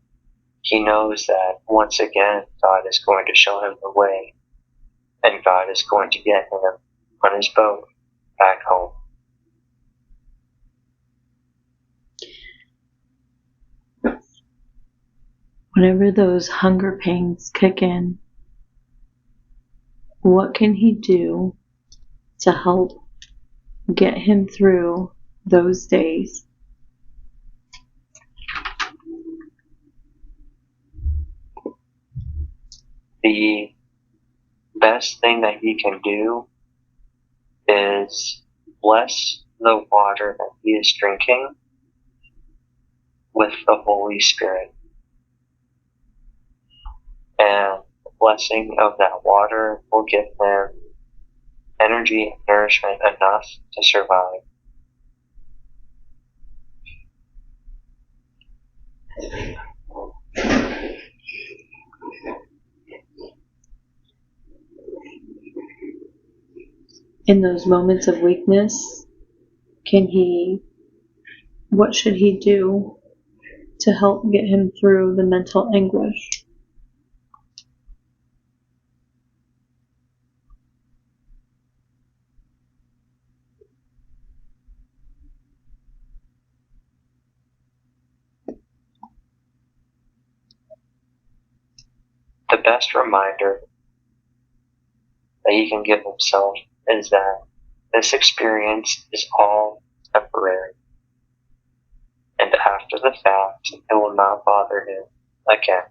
he knows that once again God is going to show him the way, and God is going to get him on his boat back home. Whenever those hunger pains kick in, what can he do to help get him through those days? The best thing that he can do is bless the water that he is drinking with the Holy Spirit. And the blessing of that water will give him energy and nourishment enough to survive. In those moments of weakness, what should he do to help get him through the mental anguish? The best reminder that he can give himself is that this experience is all temporary, and after the fact, it will not bother him again.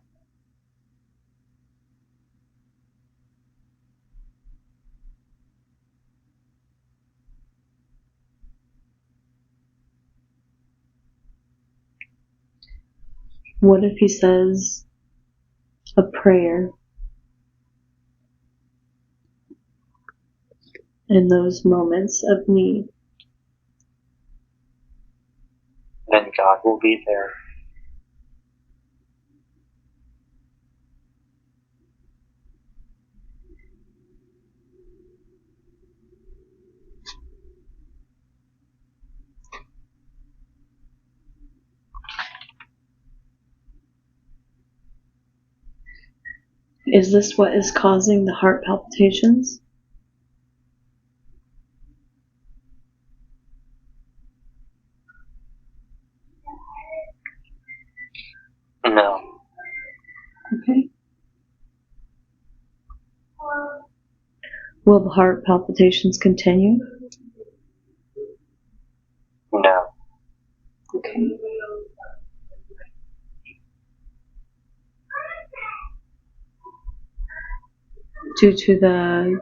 What if he says a prayer in those moments of need? Then God will be there. Is this what is causing the heart palpitations? No. Okay. Will the heart palpitations continue? No. Okay. Due to the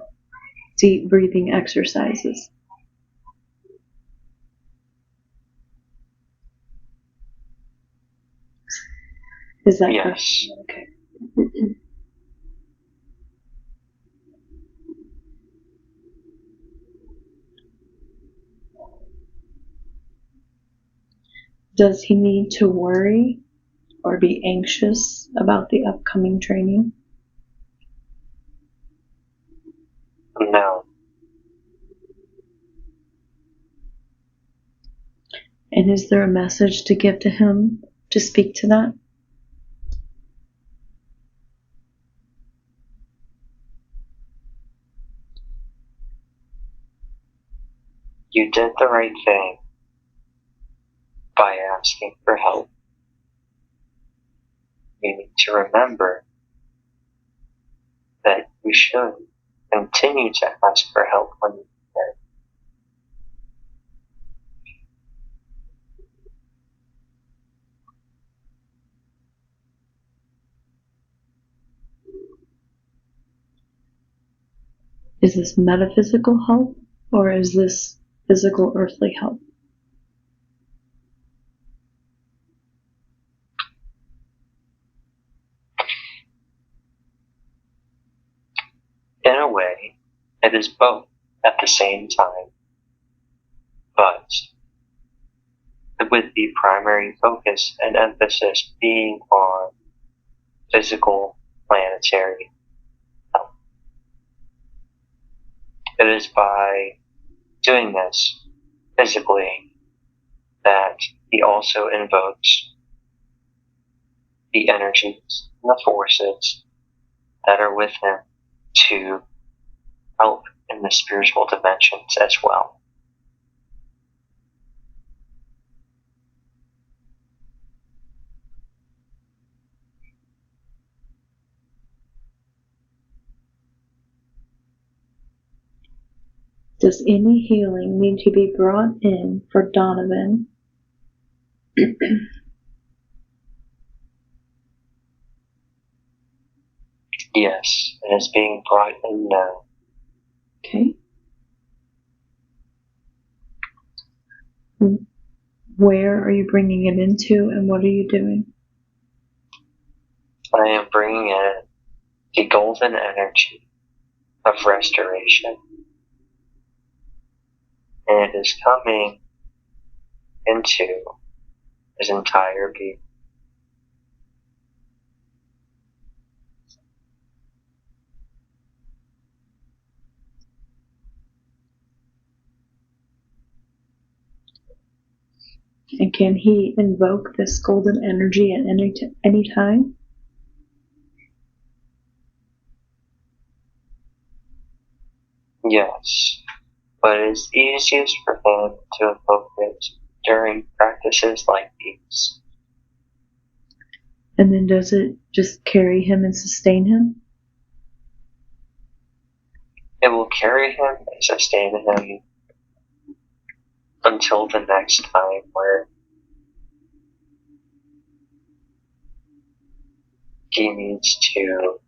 deep breathing exercises. Is that correct? Yes. Okay. Does he need to worry or be anxious about the upcoming training? No. And is there a message to give to him to speak to that? You did the right thing by asking for help. You need to remember that you should continue to ask for help when you can. Is this metaphysical help or is this physical earthly help? It is both at the same time, but with the primary focus and emphasis being on physical planetary health. It is by doing this physically that he also invokes the energies and the forces that are with him to help in the spiritual dimensions as well. Does any healing need to be brought in for Donovan? Yes, it is being brought in now. Okay. Where are you bringing it into, and what are you doing? I am bringing in the golden energy of restoration. And it is coming into his entire being. And can he invoke this golden energy at any time? Yes, but it is easiest for him to invoke it during practices like these. And then does it just carry him and sustain him? It will carry him and sustain him until the next time where he needs to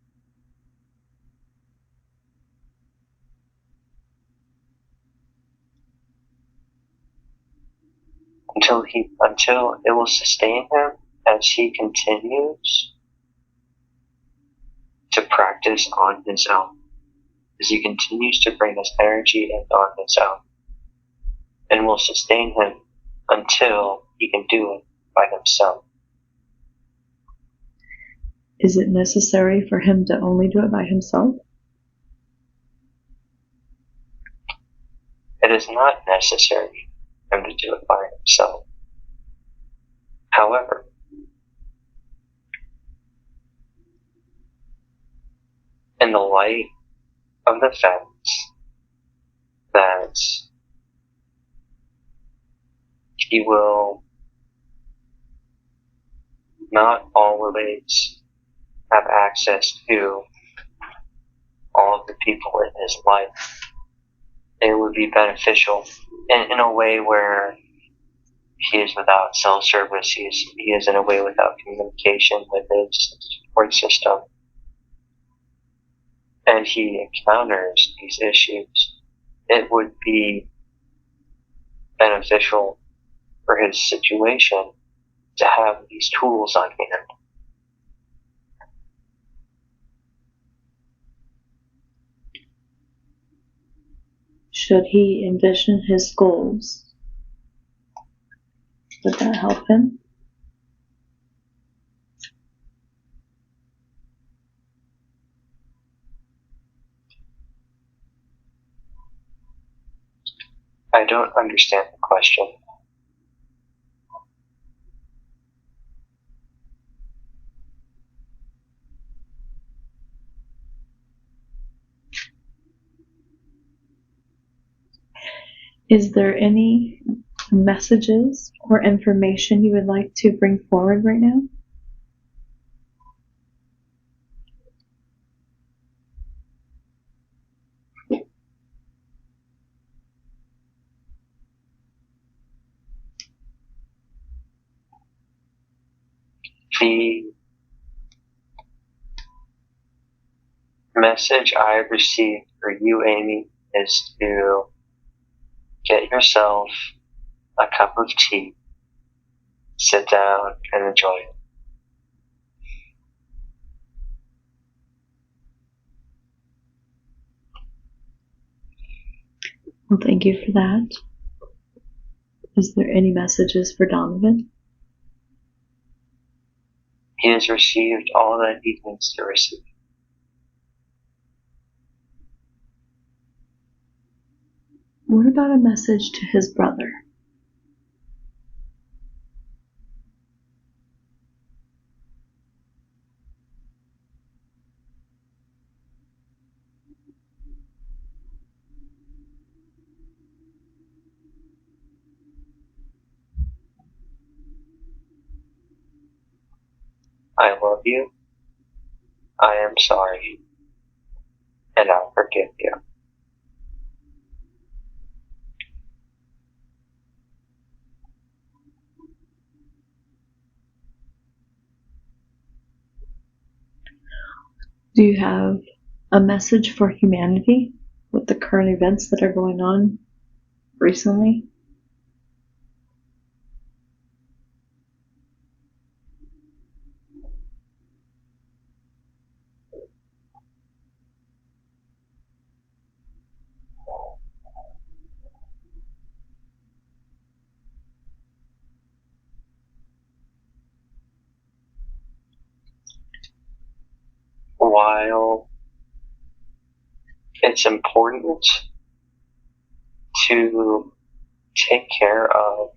until it will sustain him as he continues to practice on his own, as he continues to bring this energy in on his own, and will sustain him until he can do it by himself. Is it necessary for him to only do it by himself? It is not necessary for him to do it by himself. However, in the light of the fact that he will not always have access to all of the people in his life, it would be beneficial in a way where he is without cell service, he is in a way without communication with his support system, and he encounters these issues. It would be beneficial for his situation to have these tools on hand. Should he envision his goals? Would that help him? I don't understand the question. Is there any messages or information you would like to bring forward right now? The message I received for you, Amy, is to get yourself a cup of tea, sit down, and enjoy it. Well, thank you for that. Is there any messages for Donovan? He has received all that he needs to receive. What about a message to his brother? I love you, I am sorry, and I forgive you. Do you have a message for humanity with the current events that are going on recently? While it's important to take care of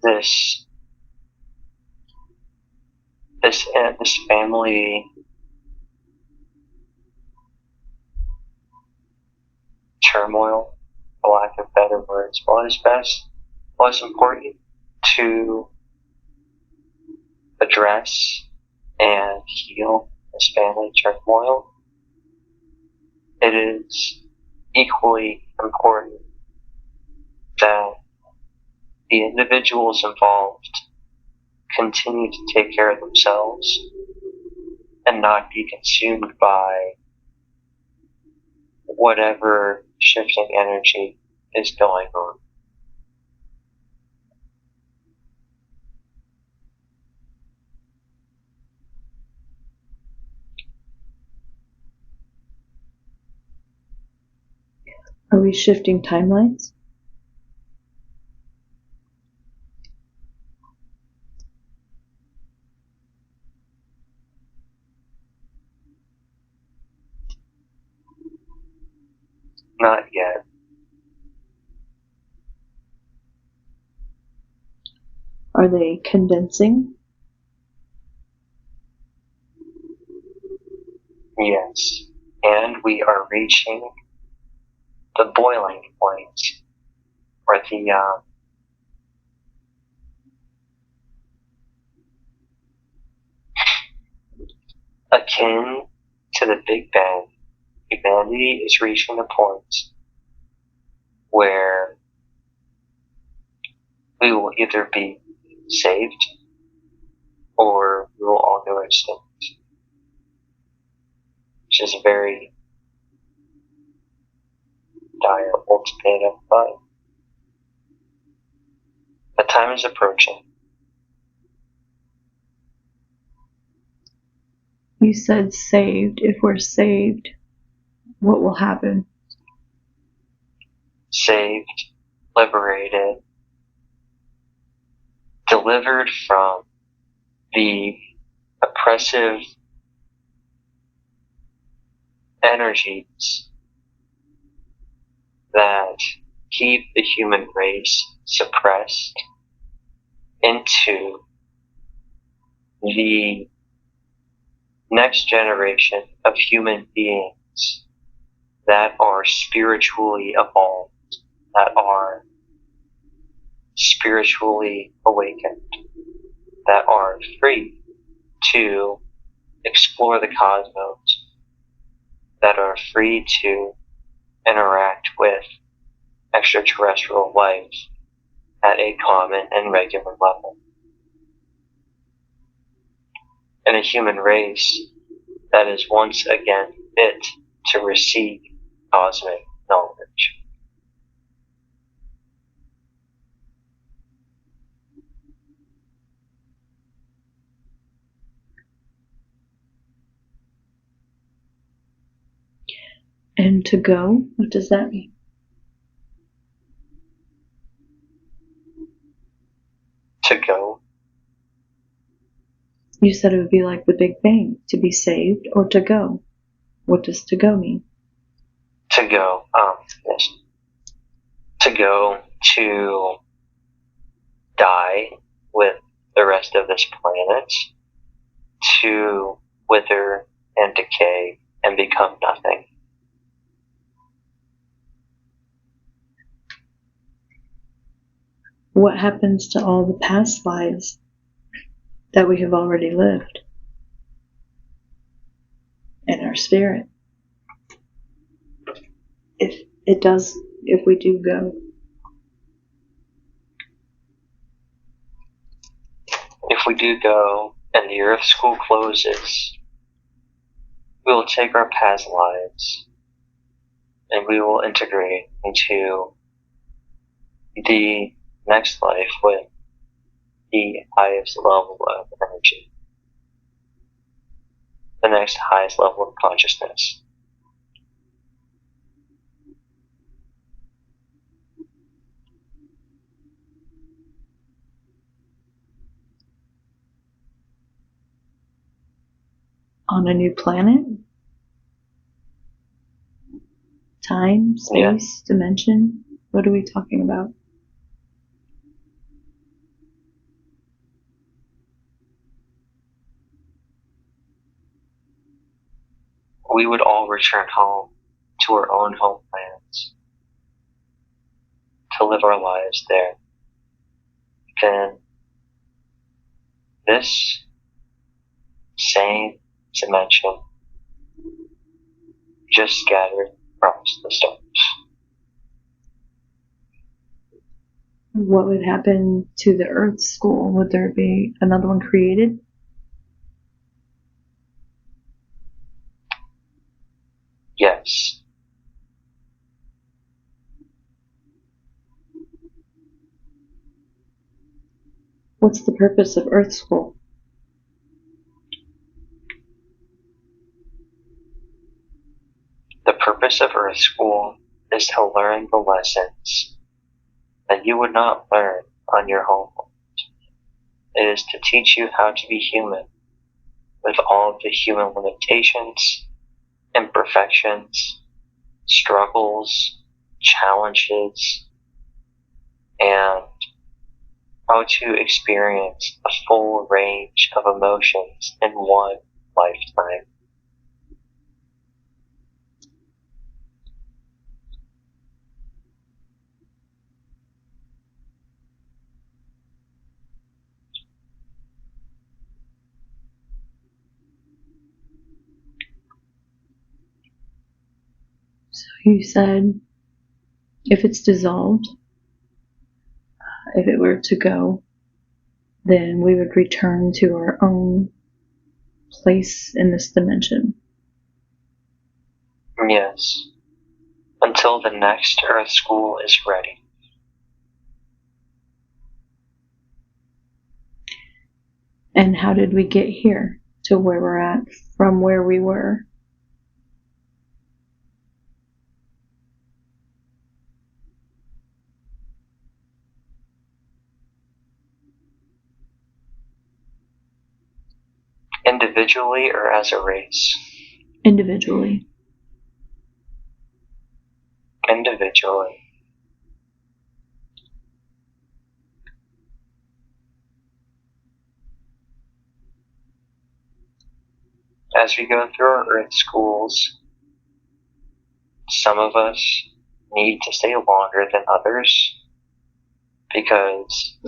this family turmoil, for lack of better words, while it's important to address and heal this family turmoil, it is equally important that the individuals involved continue to take care of themselves and not be consumed by whatever shifting energy is going on. Are we shifting timelines? Not yet. Are they condensing? Yes. And we are reaching the boiling point, or the akin to the Big Bang. Humanity is reaching a point where we will either be saved or we will all go extinct, which is a very dire ultimatum, but the time is approaching. You said saved. If we're saved, what will happen? Saved, liberated, delivered from the oppressive energies that keep the human race suppressed into the next generation of human beings that are spiritually evolved, that are spiritually awakened, that are free to explore the cosmos, that are free to interact with extraterrestrial life at a common and regular level. And a human race that is once again fit to receive cosmic knowledge. And to go, what does that mean? You said it would be like the Big Bang, to be saved or to go. What does to go mean? To go, yes. To go to die with the rest of this planet, to wither and decay and become nothing. What happens to all the past lives that we have already lived in our spirit? If we do go. If we do go and the Earth School closes, we will take our past lives and we will integrate into the next life with the highest level of energy, the next highest level of consciousness. On a new planet? Time, space, dimension? What are we talking about? We would all return home to our own homelands to live our lives there. Then this same dimension just scattered across the stars. What would happen to the Earth School? Would there be another one created? Yes. What's the purpose of Earth School? The purpose of Earth School is to learn the lessons that you would not learn on your homeworld. It is to teach you how to be human with all of the human limitations, imperfections, struggles, challenges, and how to experience a full range of emotions in one lifetime. So you said if it's dissolved, if it were to go, then we would return to our own place in this dimension. Yes, until the next Earth School is ready. And how did we get here to where we're at from where we were? Individually or as a race? Individually. Individually. As we go through our Earth Schools, some of us need to stay longer than others because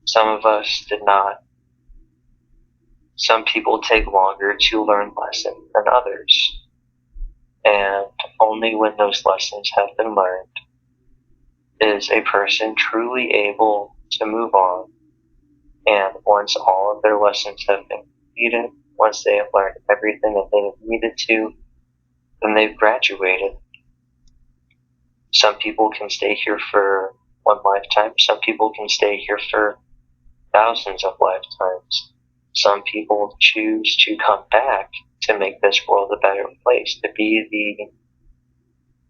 some of us did not. Some people take longer to learn lessons than others. And only when those lessons have been learned is a person truly able to move on. And once all of their lessons have been completed, once they have learned everything that they have needed to, then they've graduated. Some people can stay here for one lifetime. Some people can stay here for thousands of lifetimes. Some people choose to come back to make this world a better place, to be the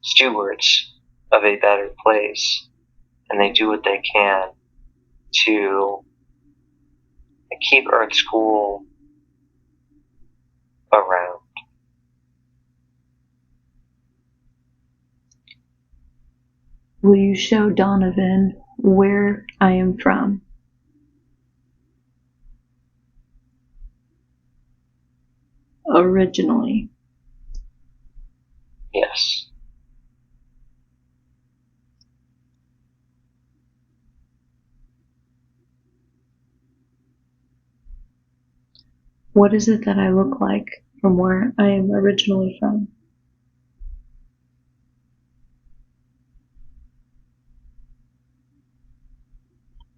stewards of a better place. And they do what they can to and keep Earth's cool around. Will you show Donovan where I am from? Originally. Yes. What is it that I look like from where I am originally from?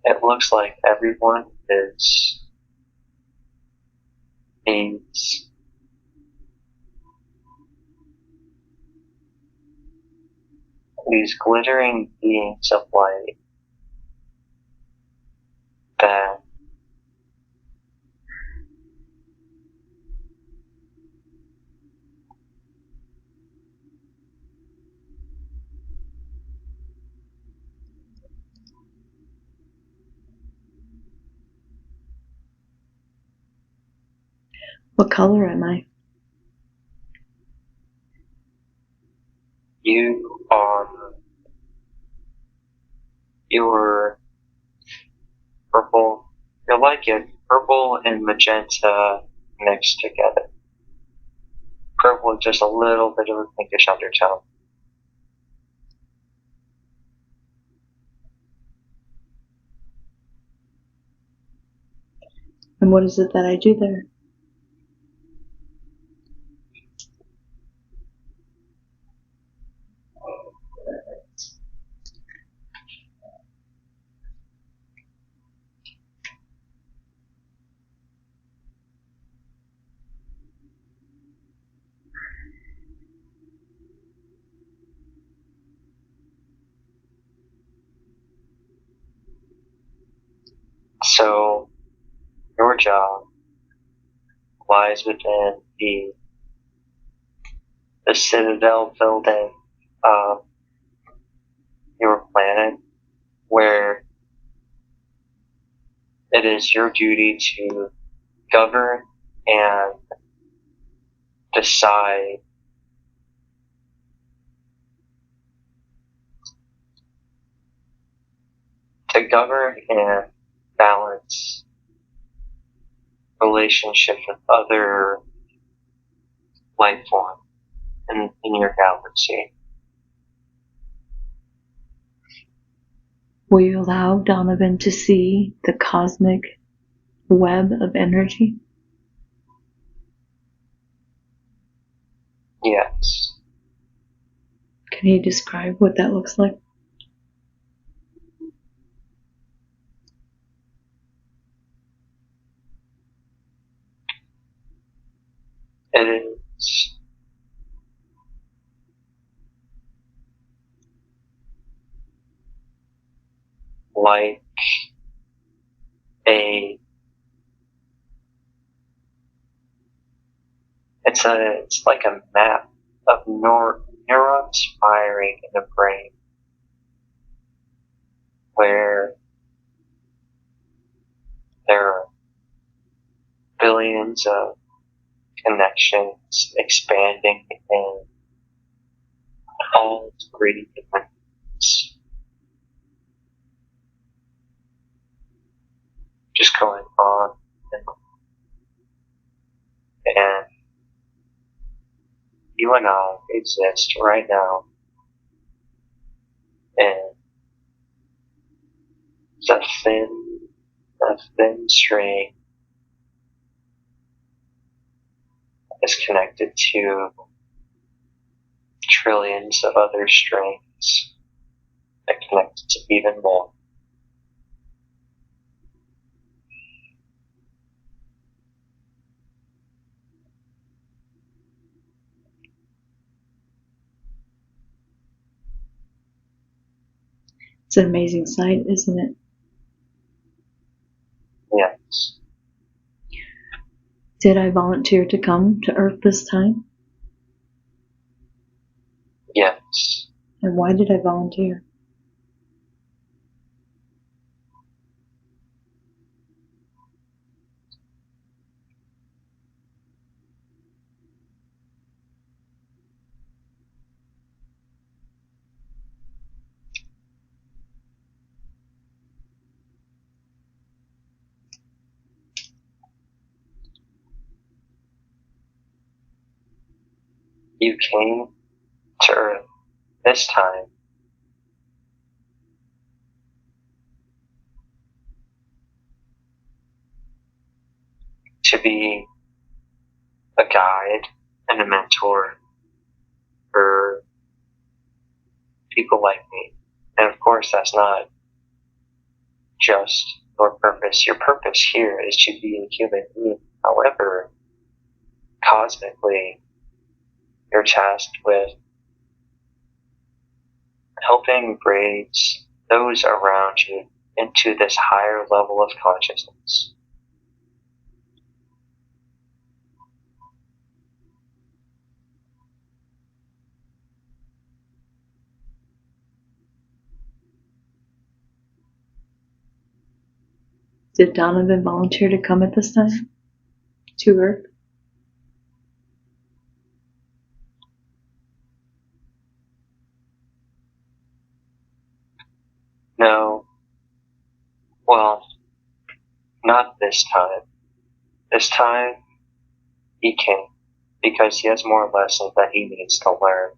It looks like everyone is these glittering beings of light that What color am I? you're purple. You're like it, purple and magenta mixed together. Purple with just a little bit of a pinkish undertone. And what is it that I do there? So your job lies within the Citadel building of your planet, where it is your duty to govern and decide and balance relationship with other life forms in your galaxy. Will you allow Donovan to see the cosmic web of energy? Yes. Can you describe what that looks like? It is like a it's like a map of neurons firing in the brain, where there are billions of connections expanding in all three dimensions, just going on and you and I exist right now in the thin string is connected to trillions of other strings that connect to even more. It's an amazing sight, isn't it? Yes. Did I volunteer to come to Earth this time? Yes. And why did I volunteer? you came to Earth this time to be a guide and a mentor for people like me. And of course, that's not just your purpose. Your purpose here is to be a human being. However, cosmically, you're tasked with helping raise those around you into this higher level of consciousness. Did Donovan volunteer to come at this time? To Earth? No, well, not this time. This time, he came because he has more lessons that he needs to learn.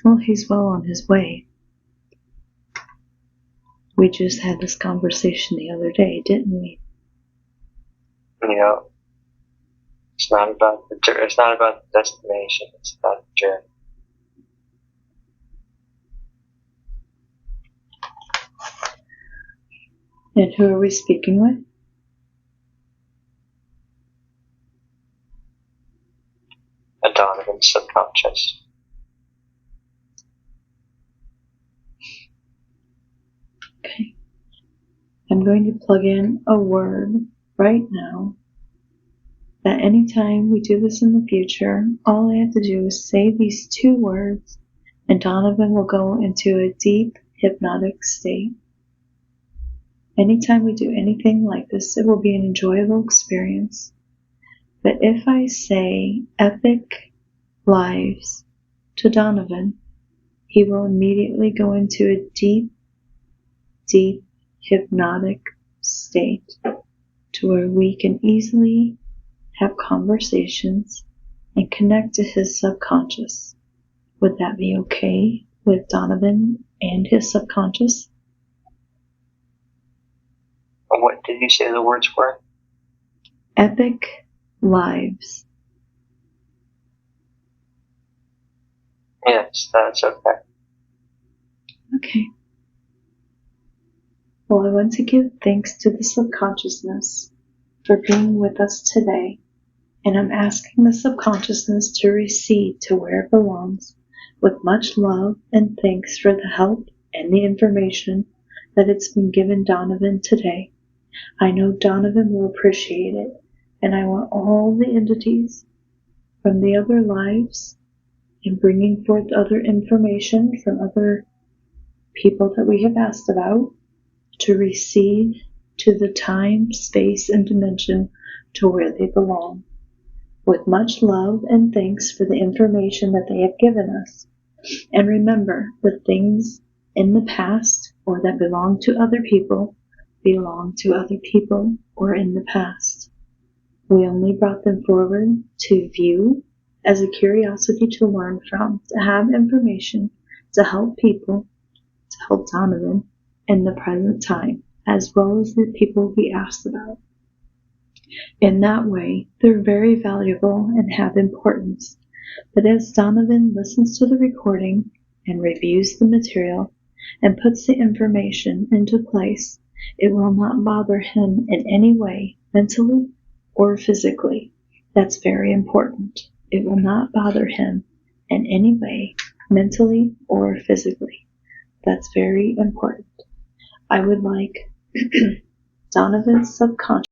Well, he's well on his way. We just had this conversation the other day, didn't we? You know, it's not about the destination, it's about the journey. And who are we speaking with? A Donovan subconscious. Okay. I'm going to plug in a word right now that anytime we do this in the future, all I have to do is say these two words and Donovan will go into a deep hypnotic state. Anytime we do anything like this, it will be an enjoyable experience. But if I say epic lives to Donovan, he will immediately go into a deep, deep hypnotic state to where we can easily have conversations and connect to his subconscious. Would that be okay with Donovan and his subconscious? What did you say the words were? Epic lives. Yes, that's okay. Okay. Well, I want to give thanks to the subconsciousness for being with us today, and I'm asking the subconsciousness to recede to where it belongs with much love and thanks for the help and the information that it's been given Donovan today. I know Donovan will appreciate it, and I want all the entities from the other lives and bringing forth other information from other people that we have asked about to recede to the time, space, and dimension to where they belong. With much love and thanks for the information that they have given us. And remember, the things in the past or that belong to other people belong to other people or in the past. We only brought them forward to view as a curiosity to learn from, to have information, to help people, to help Donovan in the present time, as well as the people we asked about. In that way, they're very valuable and have importance. But as Donovan listens to the recording and reviews the material and puts the information into place, it will not bother him in any way, mentally or physically. That's very important. It will not bother him in any way, mentally or physically. That's very important. I would like Donovan's subconscious